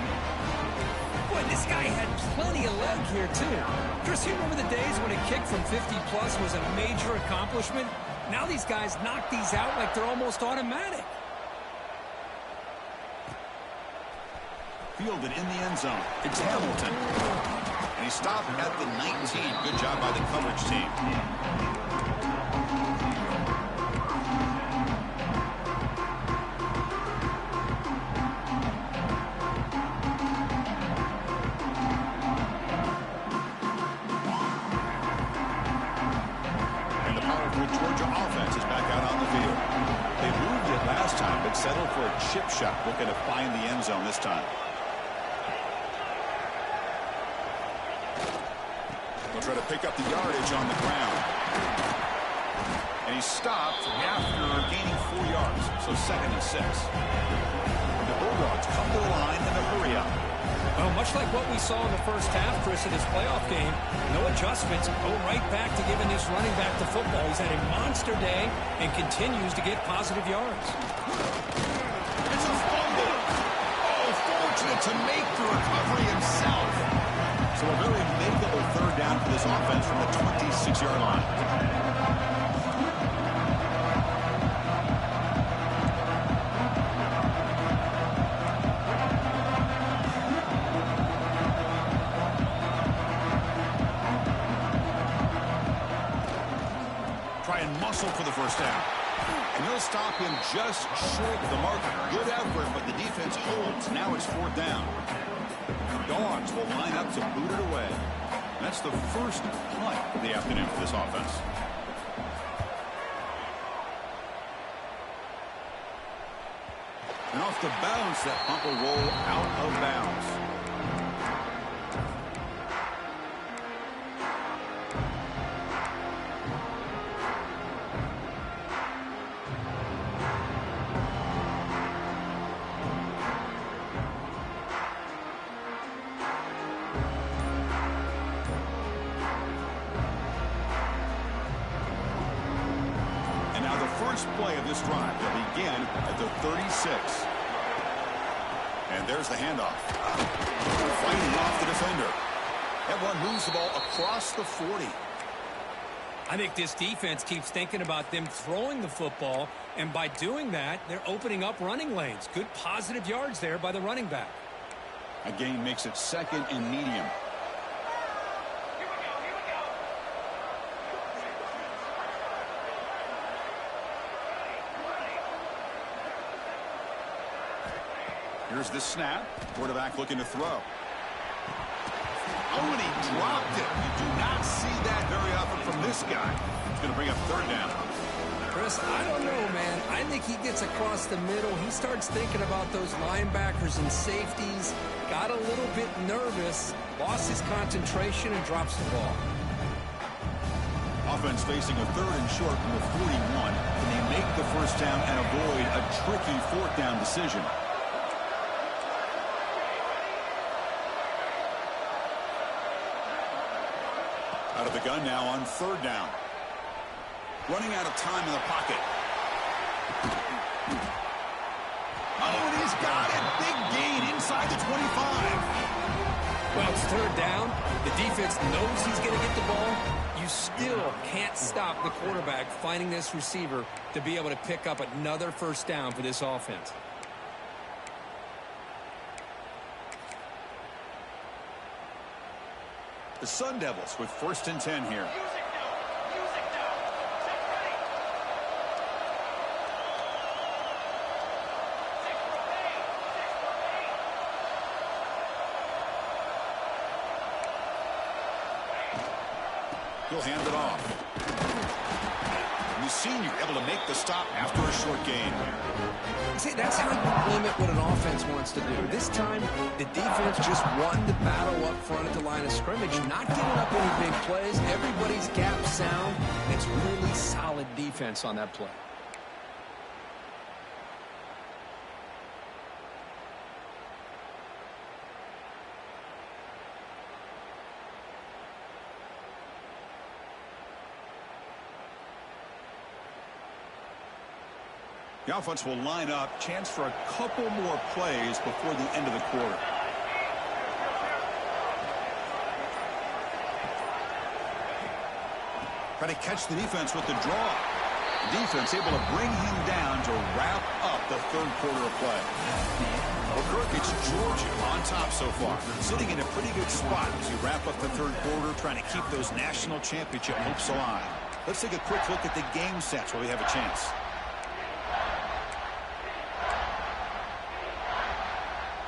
Boy, this guy had plenty of leg here, too. Chris, you remember the days when a kick from 50-plus was a major accomplishment? Now these guys knock these out like they're almost automatic.
Fielded in the end zone. It's Hamilton. And he stopped at the 19. Good job by the coverage team. And the powerful Georgia offense is back out on the field. They moved it last time, but settled for a chip shot, looking to find the end zone this time. They'll try to pick up the yardage on the ground. And he stopped after gaining 4 yards, so 2nd and 6. The Bulldogs come to the line in a hurry up.
Well, much like what we saw in the first half, Chris, in this playoff game, no adjustments, go right back to giving this running back the football. He's had a monster day and continues to get positive yards.
It's a fumble. Oh, fortunate to make the recovery himself. So a very makeable 3rd down for this offense from the 26-yard line. Try and muscle for the first down. And they'll stop him just short of the mark. Good effort, but the defense holds. Now it's 4th down. Dogs will line up to boot it away. That's the first punt of the afternoon for this offense. And off the bounce, that punt will roll out of bounds. First play of this drive will begin at the 36. And there's the handoff. Fighting off the defender. That one moves the ball across the 40.
I think this defense keeps thinking about them throwing the football, and by doing that, they're opening up running lanes. Good positive yards there by the running back.
A gain makes it 2nd and medium. Here's the snap. Quarterback looking to throw. Oh, and he dropped it. You do not see that very often from this guy. It's going to bring up 3rd down.
Chris, I don't know, man. I think he gets across the middle. He starts thinking about those linebackers and safeties. Got a little bit nervous, lost his concentration, and drops the ball.
Offense facing a 3rd and short from the 41. Can they make the first down and avoid a tricky 4th down decision? Out of the gun now on 3rd down. Running out of time in the pocket. Oh, and he's got it. Big gain inside the 25.
Well, it's 3rd down. The defense knows he's going to get the ball. You still can't stop the quarterback finding this receiver to be able to pick up another first down for this offense.
The Sun Devils with 1st and 10 here. He'll hand it off. And the senior able to make the stop after a short gain.
See, that's how you limit what an offense wants to do. This time, the defense just won the battle up front at the line of scrimmage, not giving up any big plays. Everybody's gap sound. It's really solid defense on that play.
The offense will line up. Chance for a couple more plays before the end of the quarter. Try to catch the defense with the draw. The defense able to bring him down to wrap up the 3rd quarter of play. Well, Kirk, it's Georgia on top so far. Sitting in a pretty good spot as you wrap up the 3rd quarter, trying to keep those national championship hopes alive. Let's take a quick look at the game sets where we have a chance.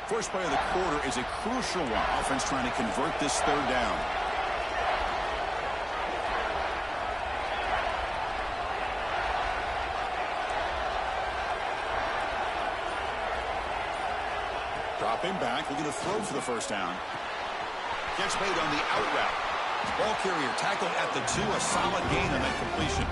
First play of the quarter is a crucial one. Offense trying to convert this 3rd down. Dropping back, looking to throw for the first down. Gets made on the out route. Ball carrier tackled at the 2, a solid gain on that completion.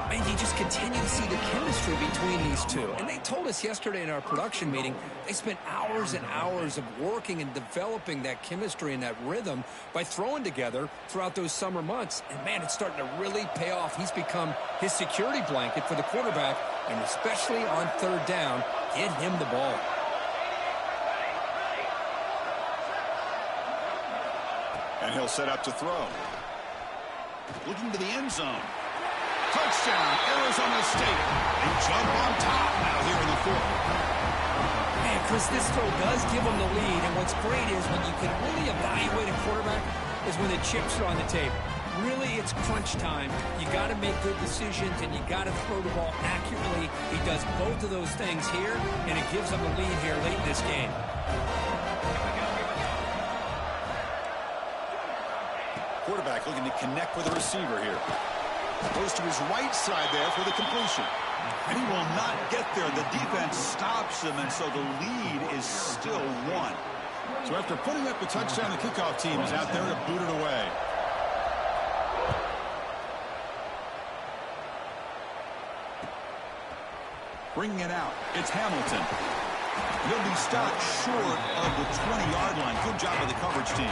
And you just continue to see the chemistry between these two. And they told us yesterday in our production meeting, they spent hours and hours of working and developing that chemistry and that rhythm by throwing together throughout those summer months. And, man, it's starting to really pay off. He's become his security blanket for the quarterback, and especially on 3rd down, get him the ball.
And he'll set up to throw. Looking to the end zone. Touchdown, Arizona State. They jump on top now here in the 4th.
Man, Chris, this throw does give them the lead, and what's great is when you can really evaluate a quarterback is when the chips are on the table. Really, it's crunch time. You got to make good decisions, and you got to throw the ball accurately. He does both of those things here, and it gives them a lead here late in this game.
Quarterback looking to connect with the receiver here. Goes to his right side there for the completion. And he will not get there. The defense stops him, and so the lead is still 1. So after putting up a touchdown, the kickoff team is out there to boot it away. Bringing it out, it's Hamilton. He'll be stopped short of the 20-yard line. Good job of the coverage team.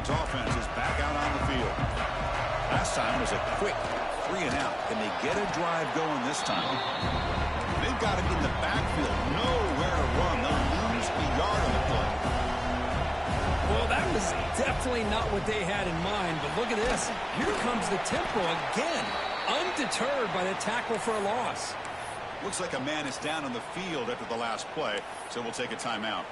Offense is back out on the field. Last time was a quick 3-and-out. Can they get a drive going this time? They've got him in the backfield. Nowhere to run. They'll lose a yard on the play.
Well, that was definitely not what they had in mind, but look at this. Here comes the tempo again, undeterred by the tackle for a loss.
Looks like a man is down on the field after the last play, so we'll take a timeout.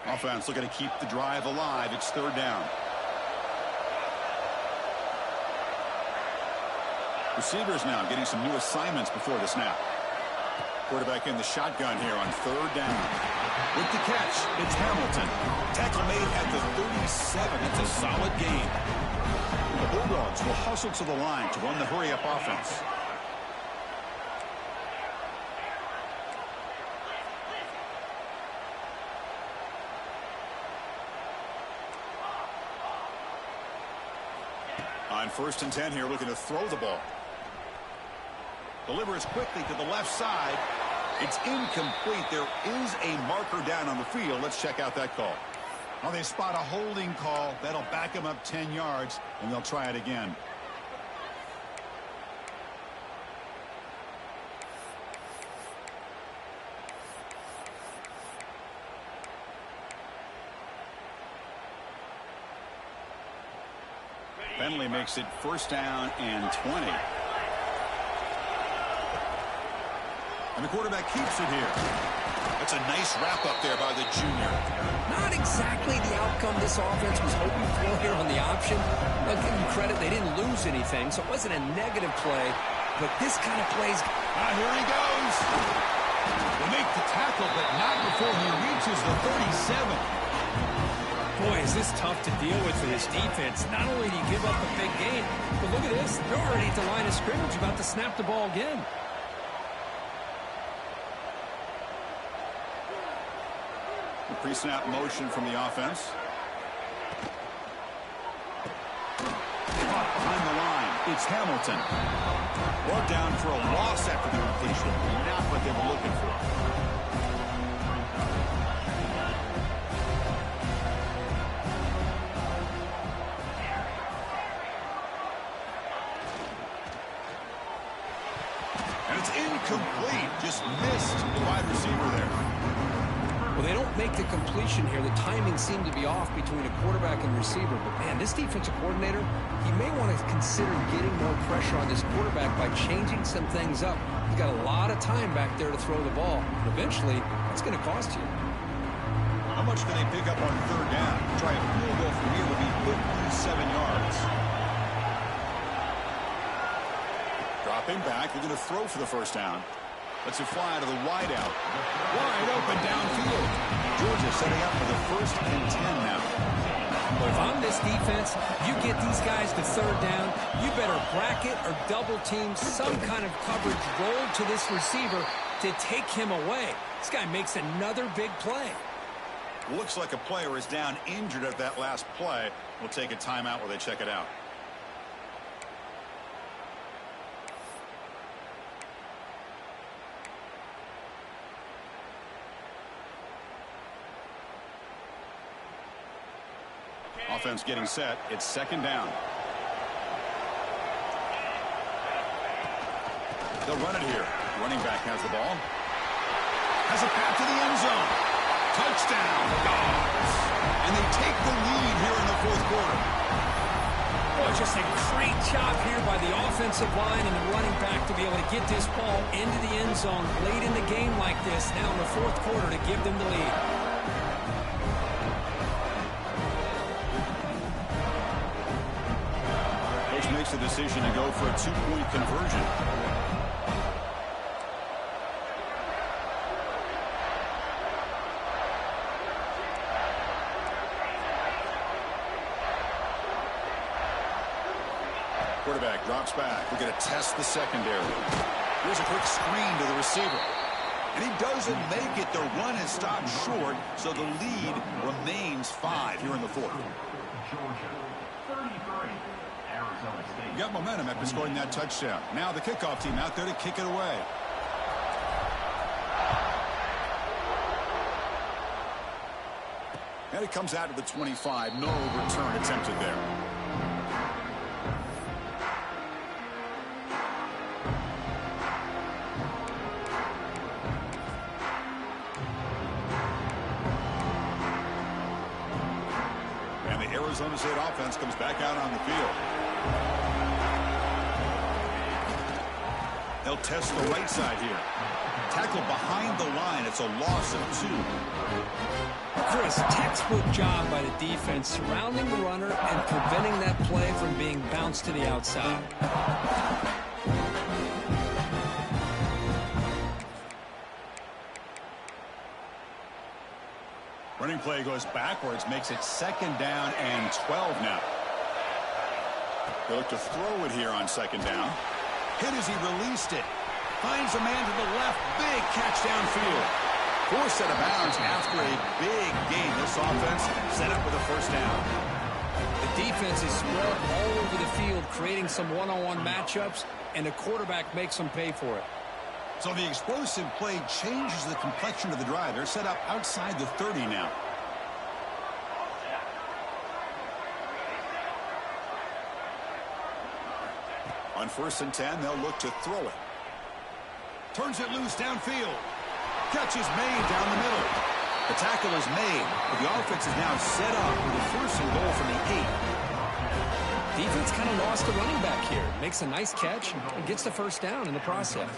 Offense looking to keep the drive alive. It's third down. Receivers now getting some new assignments before the snap. Quarterback in the shotgun here on third down. With the catch, it's Hamilton. Tackle made at the 37. It's a solid gain. The Bulldogs will hustle to the line to run the hurry-up offense. On 1st and 10 here, looking to throw the ball. Delivers quickly to the left side. It's incomplete. There is a marker down on the field. Let's check out that call. Well, they spot a holding call. That'll back them up 10 yards, and they'll try it again. Bentley makes it 1st down and 20. And the quarterback keeps it here. That's a nice wrap-up there by the junior.
Not exactly the outcome this offense was hoping for here on the option. I'll give them credit. They didn't lose anything, so it wasn't a negative play. But this kind of plays...
Here he goes. Will make the tackle, but not before he reaches the 37.
Boy, is this tough to deal with for this defense. Not only do you give up a big gain, but look at this. They're already at the line of scrimmage about to snap the ball again.
Pre-snap motion from the offense. Behind the line, it's Hamilton. Brought down for a loss after the completion. Not what they were looking for. And it's incomplete. Just missed the wide receiver there.
Well, they don't make the completion here. The timing seemed to be off between a quarterback and receiver. But, man, this defensive coordinator, he may want to consider getting more pressure on this quarterback by changing some things up. He's got a lot of time back there to throw the ball. And eventually, that's going to cost you.
How much can they pick up on third down? Try a field goal from here would be 57 yards. Dropping back. They're going to throw for the 1st down. Lets it fly to the wideout. Wide open downfield. Georgia setting up for the 1st and 10 now.
Well, if I'm this defense, you get these guys to third down, you better bracket or double team some kind of coverage roll to this receiver to take him away. This guy makes another big play.
Looks like a player is down injured at that last play. We'll take a timeout while they check it out. Offense getting set. It's 2nd down. They'll run it here. Running back has the ball. Has a path to the end zone. Touchdown, Dogs. And they take the lead here in the 4th quarter.
Boy, just a great job here by the offensive line and the running back to be able to get this ball into the end zone late in the game like this now in the 4th quarter to give them the lead.
Makes the decision to go for a 2-point conversion. Quarterback drops back. We're going to test the secondary. Here's a quick screen to the receiver. And he doesn't make it. The run is stopped short, so the lead remains 5 here in the 4th.
Georgia, 33. Arizona State.
Got momentum after scoring that touchdown. Now the kickoff team out there to kick it away. And it comes out to the 25. No return attempted there. And the Arizona State offense comes back out on the field. They'll They'll test the right side here. Tackle behind the line. It's a loss of 2.
Chris, textbook job by the defense surrounding the runner and preventing that play from being bounced to the outside.
Running play goes backwards, makes it 2nd down and 12 now. They look to throw it here on 2nd down. Hit as he released it. Finds a man to the left. Big catch downfield. Forced out of bounds after a big gain. This offense set up with a 1st down.
The defense is spread all over the field, creating some one-on-one matchups, and the quarterback makes them pay for it.
So the explosive play changes the complexion of the drive. They're set up outside the 30 now. On 1st and 10, they'll look to throw it. Turns it loose downfield. Catch is made down the middle. The tackle is made, but the offense is now set up with a 1st and goal from the 8.
Defense kind of lost the running back here. Makes a nice catch and gets the 1st down in the process.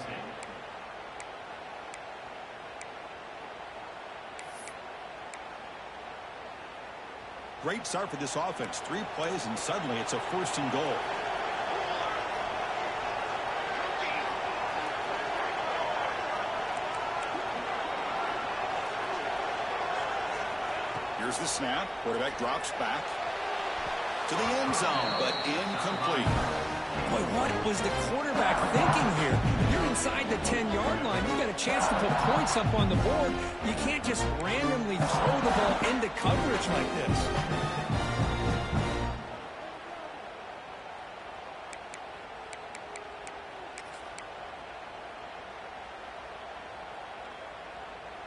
Great start for this offense. 3 plays, and suddenly it's a 1st and goal. Here's the snap. Quarterback drops back to the end zone, but incomplete.
Boy, what was the quarterback thinking here? You're inside the 10-yard line. You got a chance to put points up on the board. You can't just randomly throw the ball into coverage like this.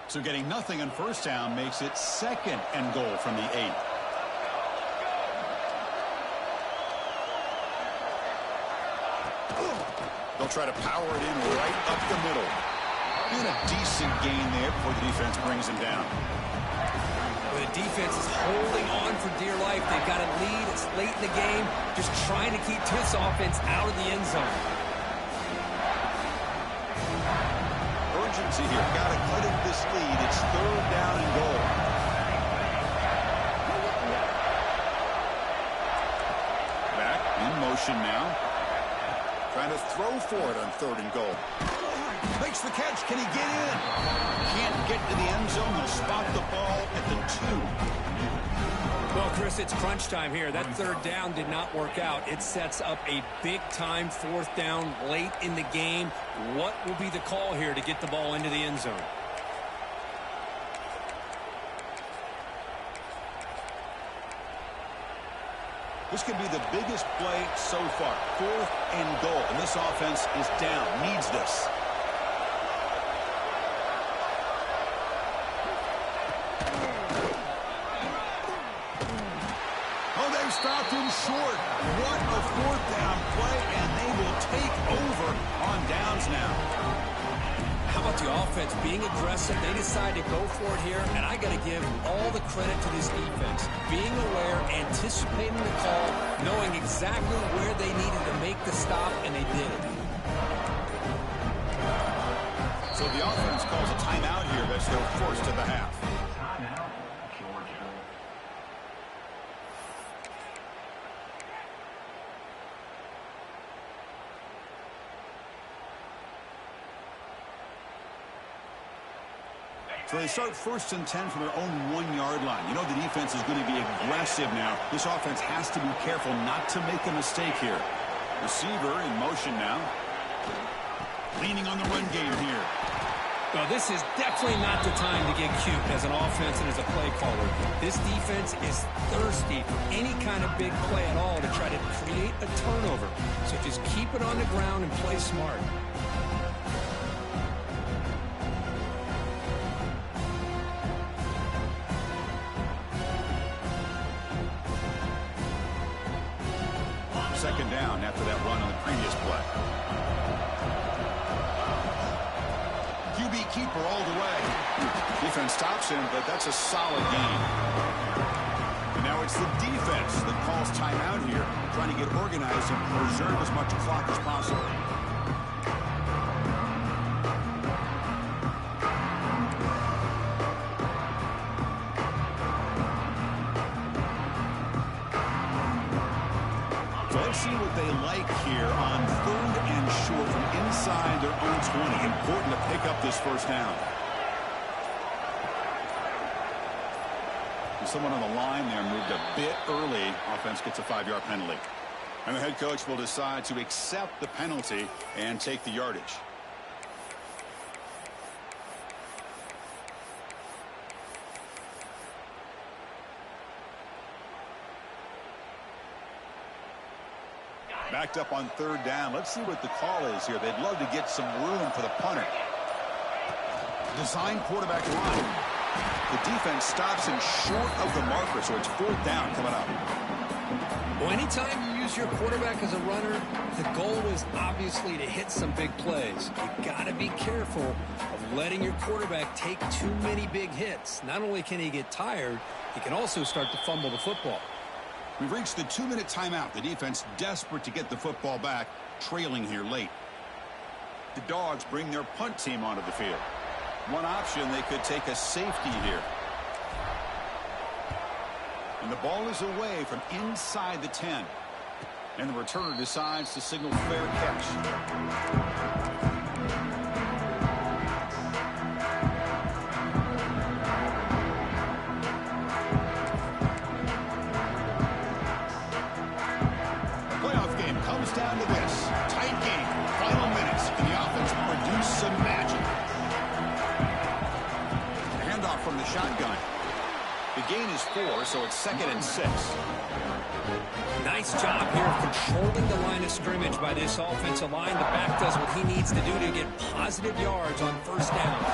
So getting nothing on 1st down makes it 2nd and goal from the 8. They'll try to power it in right up the middle. Doing a decent gain there before the defense brings him down.
The defense is holding on for dear life. They've got a lead. It's late in the game. Just trying to keep this offense out of the end zone.
Urgency here. Got to cut into this lead. It's 3rd down and goal. Back in motion now. Trying to throw for it on 3rd and goal. Makes the catch. Can he get in? Can't get to the end zone. They'll spot the ball at the 2.
Well, Chris, it's crunch time here. That 3rd down did not work out. It sets up a big-time 4th down late in the game. What will be the call here to get the ball into the end zone?
This could be the biggest play so far. 4th and goal. And this offense is down. Needs this. Stopped him short. What a 4th down play, and they will take over on downs now.
How about the offense being aggressive? They decide to go for it here, and I got to give all the credit to this defense. Being aware, anticipating the call, knowing exactly where they needed to make the stop, and they did it.
So the offense calls a timeout here as they're forced to the half.
Timeout, Georgia.
So they start 1st and 10 from their own 1-yard line. You know the defense is going to be aggressive now. This offense has to be careful not to make a mistake here. Receiver in motion now. Leaning on the run game here.
Well, this is definitely not the time to get cute as an offense and as a play caller. This defense is thirsty for any kind of big play at all to try to create a turnover. So just keep it on the ground and play smart.
Second down after that run on the previous play. QB keeper all the way. Defense stops him, but that's a solid gain. And now it's the defense that calls timeout here, trying to get organized and preserve as much clock as possible. let's see what they like here on 3rd and short from inside their own 20. Important to pick up this first down. And someone on the line there moved a bit early. Offense gets a 5-yard penalty. And the head coach will decide to accept the penalty and take the yardage. Backed up on 3rd down. Let's see what the call is here. They'd love to get some room for the punter. Design quarterback run. The defense stops him short of the marker, so it's 4th down coming up.
Well, anytime you use your quarterback as a runner, the goal is obviously to hit some big plays. You got to be careful of letting your quarterback take too many big hits. Not only can he get tired, he can also start to fumble the football.
We've reached the 2-minute timeout. The defense desperate to get the football back, trailing here late. The Dogs bring their punt team onto the field. One option, they could take a safety here. And the ball is away from inside the 10. And the returner decides to signal fair catch. Down to this tight game, final minutes. Can the offense produce some magic? Handoff from the shotgun. The gain is 4, so it's 2nd and 6.
Nice job here of controlling the line of scrimmage by this offensive line. The back does what he needs to do to get positive yards on 1st down.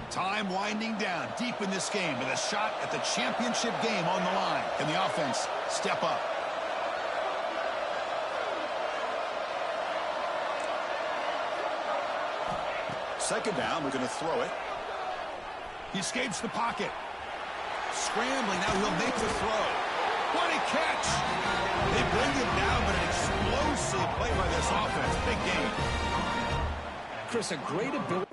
Time winding down deep in this game with a shot at the championship game on the line. Can the offense step up? Second down, we're going to throw it. He escapes the pocket. Scrambling, now he'll make the throw. What a catch! They bring him down, but an explosive play by this offense. Big game.
Chris, a great ability.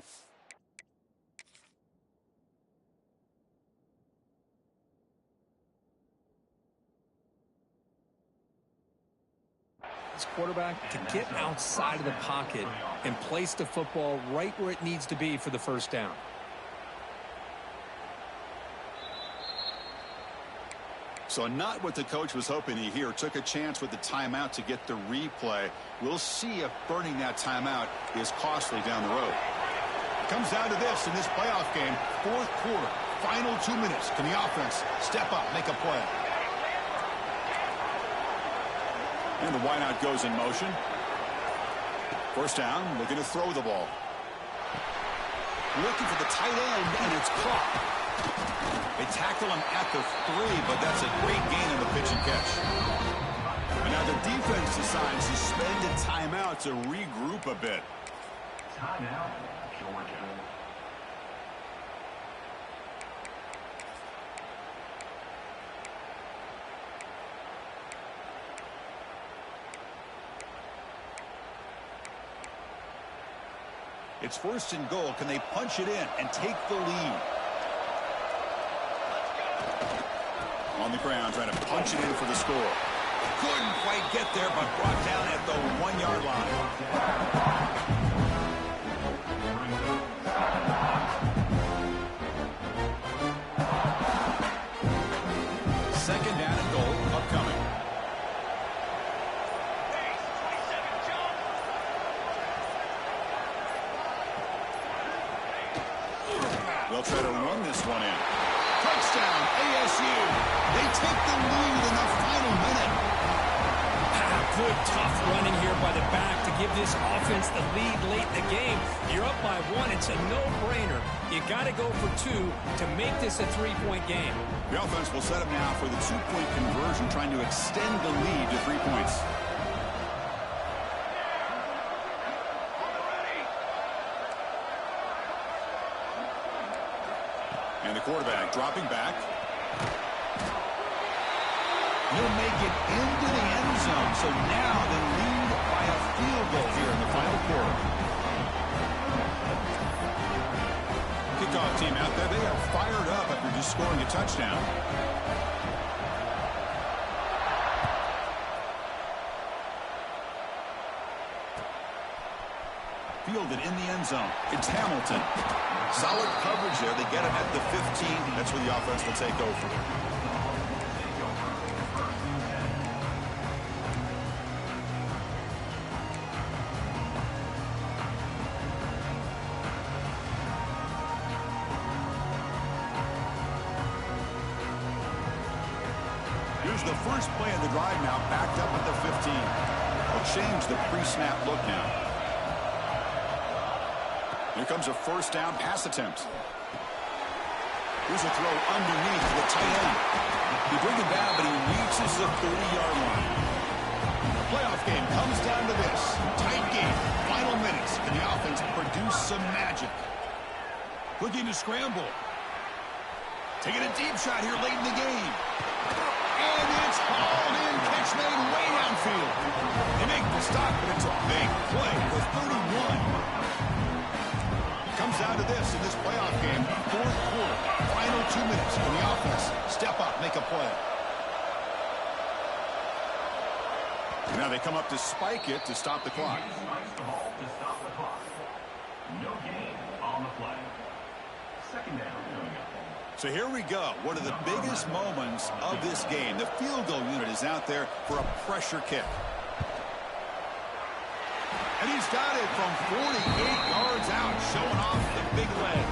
Quarterback to get outside of the pocket and place the football right where it needs to be for the 1st down.
So not what the coach was hoping to hear. Took a chance with the timeout to get the replay. We'll see if burning that timeout is costly down the road. Comes down to this in this playoff game. 4th quarter, final 2 minutes. Can the offense step up, make a play? And the wideout goes in motion. 1st down, looking to throw the ball. Looking for the tight end, and it's caught. They tackle him at the 3, but that's a great gain on the pitch and catch. And now the defense decides to spend a timeout to regroup a bit.
Timeout, Georgia.
It's 1st and goal. Can they punch it in and take the lead? On the ground, trying to punch it in for the score. Couldn't quite get there, but brought down at the 1-yard line. 2nd down and goal upcoming. They'll try to run this one in. Touchdown, ASU. They take the lead in the final minute.
Good, tough running here by the back to give this offense the lead late in the game. You're up by 1. It's a no-brainer. You got to go for 2 to make this a 3-point game.
The offense will set up now for the 2-point conversion, trying to extend the lead to 3 points. And the quarterback dropping back. He'll make it into the end zone. So now they lead by a field goal here in the final quarter. Kickoff team out there. They are fired up after just scoring a touchdown. fielded in the end zone. It's Hamilton. Solid coverage there. They get him at the 15. That's where the offense will take over. Here's the first play of the drive now, backed up at the 15. They'll change the pre-snap look now. Here comes a first down pass attempt. Here's a throw underneath to the tight end. He brings it down, but he reaches the 30-yard line. The playoff game comes down to this. Tight game. Final minutes. Can the offense produce some magic? Looking to scramble. Taking a deep shot here late in the game. And it's hauled in. Catch made way downfield. They make the stop, but it's a big play for 31. Comes down to this in this playoff game. Fourth quarter. Final 2 minutes. Can the offense step up, make a play? Now they come up to spike it to stop the clock.
Spikes the ball to stop the clock. No gain on the play. Second down coming up.
So here we go. One of the biggest moments of this game. The field goal unit is out there for a pressure kick. And he's got it from 48 yards out, showing off the big leg.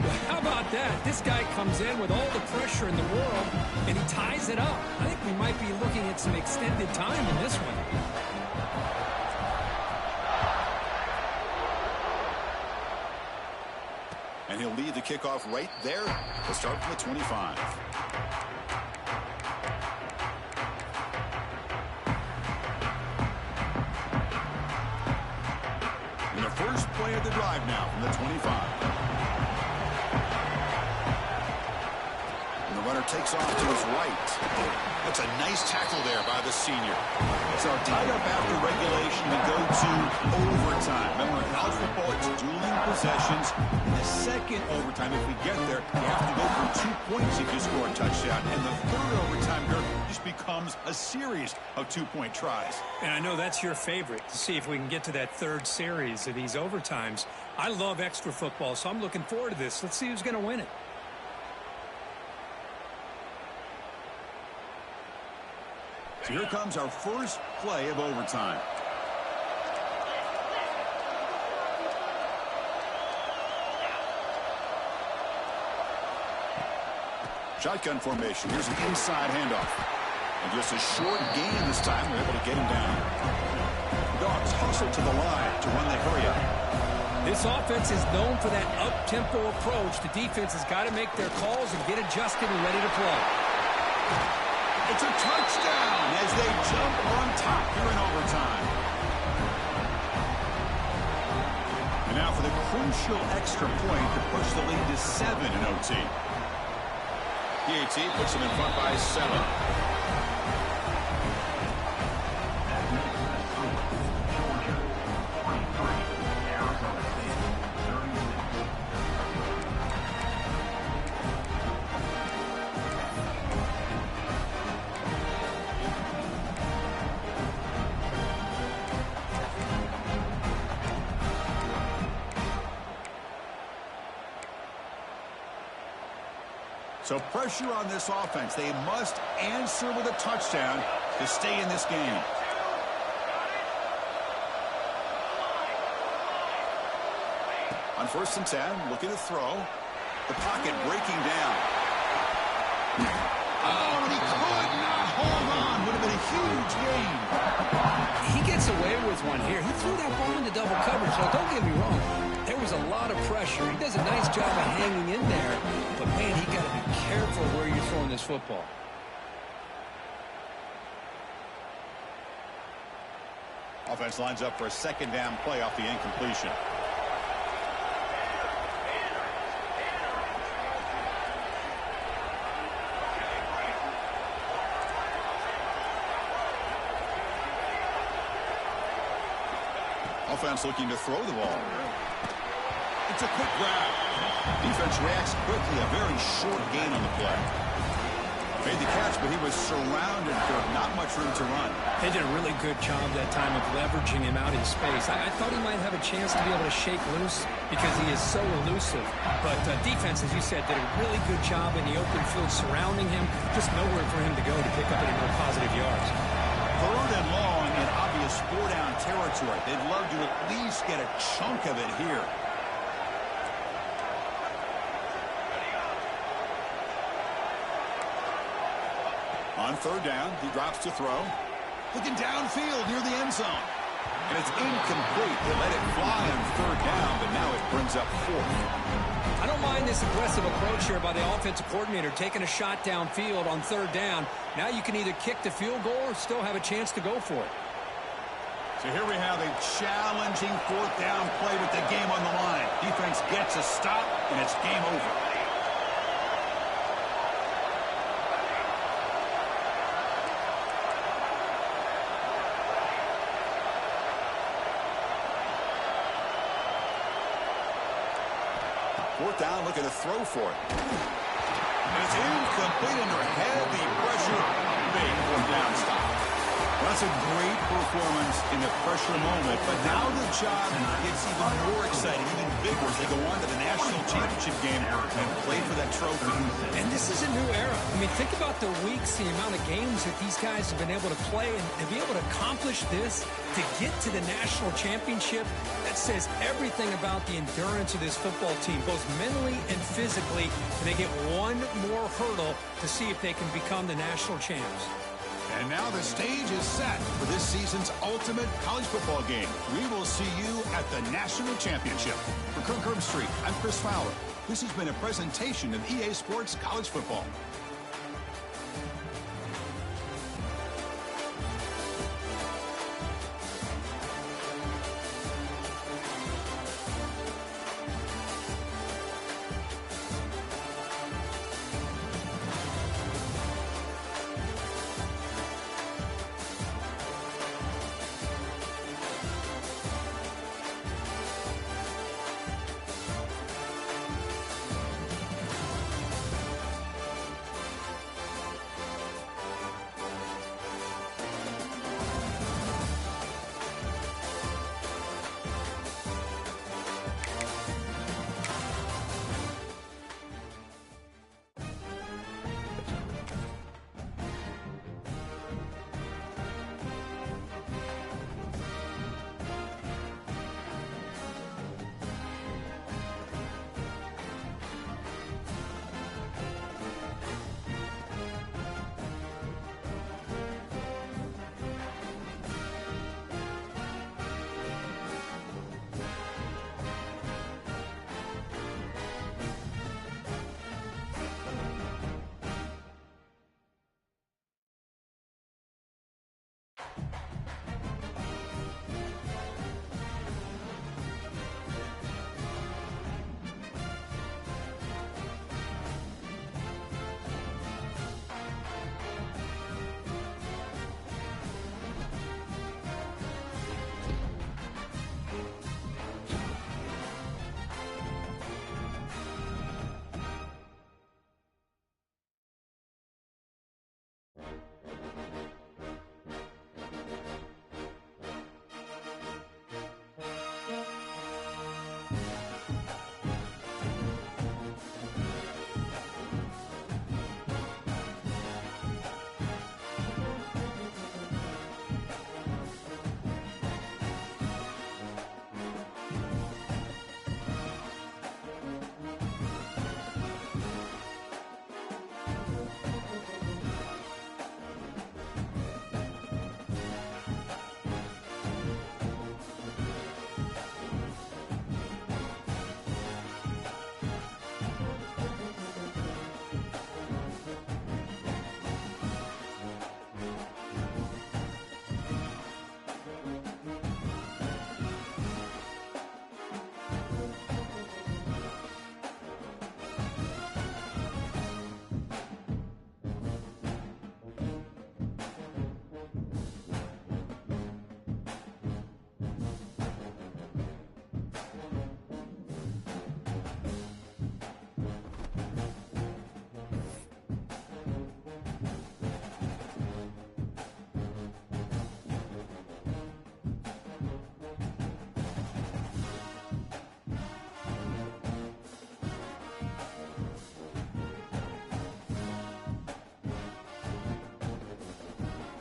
Well, how about that? This guy comes in with all the pressure in the world, and he ties it up. I think we might be looking at some extended time in this one.
And he'll lead the kickoff right there. We'll start from the 25. And the first play of the drive now from the 25. And the runner takes off to his right. That's a nice tackle there by the senior. So tied up after regulation, we go to overtime. Remember, in college football, it's dueling possessions. In the second overtime, if we get there, you have to go for 2 points if you score a touchdown. And the third overtime, Dirk, just becomes a series of 2-point tries.
And I know that's your favorite, to see if we can get to that third series of these overtimes. I love extra football, so I'm looking forward to this. Let's see who's going to win it.
So here comes our first play of overtime. Shotgun formation. Here's an inside handoff. And just a short gain this time. We're able to get him down. Dogs hustle to the line to run the hurry up.
This offense is known for that up-tempo approach. The defense has got to make their calls and get adjusted and ready to play.
It's a touchdown as they jump on top here in overtime. And now for the crucial extra point to push the lead to 7 in OT. PAT puts them in front by 7. So pressure on this offense. They must answer with a touchdown to stay in this game. On 1st and 10, looking to throw. The pocket breaking down. Oh, and he could not hold on. Would have been a huge gain.
He gets away with one here. He threw that ball into double coverage. Now, don't get me wrong. There was a lot of pressure. He does a nice job of hanging in there. But, man, he got to be careful where you're throwing this football.
Offense lines up for a second down play off the incompletion. Offense looking to throw the ball. It's a quick grab. Defense reacts quickly. A very short gain on the play. Made the catch, but he was surrounded for not much room to run.
They did a really good job that time of leveraging him out in space. I thought he might have a chance to be able to shake loose because he is so elusive. But defense, as you said, did a really good job in the open field surrounding him. Just nowhere for him to go to pick up any more positive yards.
3rd and long in obvious 4-down territory. They'd love to at least get a chunk of it here. On 3rd down, he drops to throw. Looking downfield near the end zone. And it's incomplete. They let it fly on 3rd down, but now it brings up 4th.
I don't mind this aggressive approach here by the offensive coordinator, taking a shot downfield on 3rd down. Now you can either kick the field goal or still have a chance to go for it.
So here we have a challenging 4th down play with the game on the line. Defense gets a stop, and it's game over. Fourth down, looking to throw for it. And it's incomplete under heavy pressure. Big 4th down stop. Well, that's a great performance in the pressure moment, but now the job gets even more exciting, even bigger as they go on to the national championship game and play for that trophy.
And this is a new era. I mean, think about the weeks, the amount of games that these guys have been able to play, and to be able to accomplish this, to get to the national championship, that says everything about the endurance of this football team, both mentally and physically, and they get one more hurdle to see if they can become the national champs.
And now the stage is set for this season's ultimate college football game. We will see you at the national championship. For Kirk Herbstreit, I'm Chris Fowler. This has been a presentation of EA Sports College Football.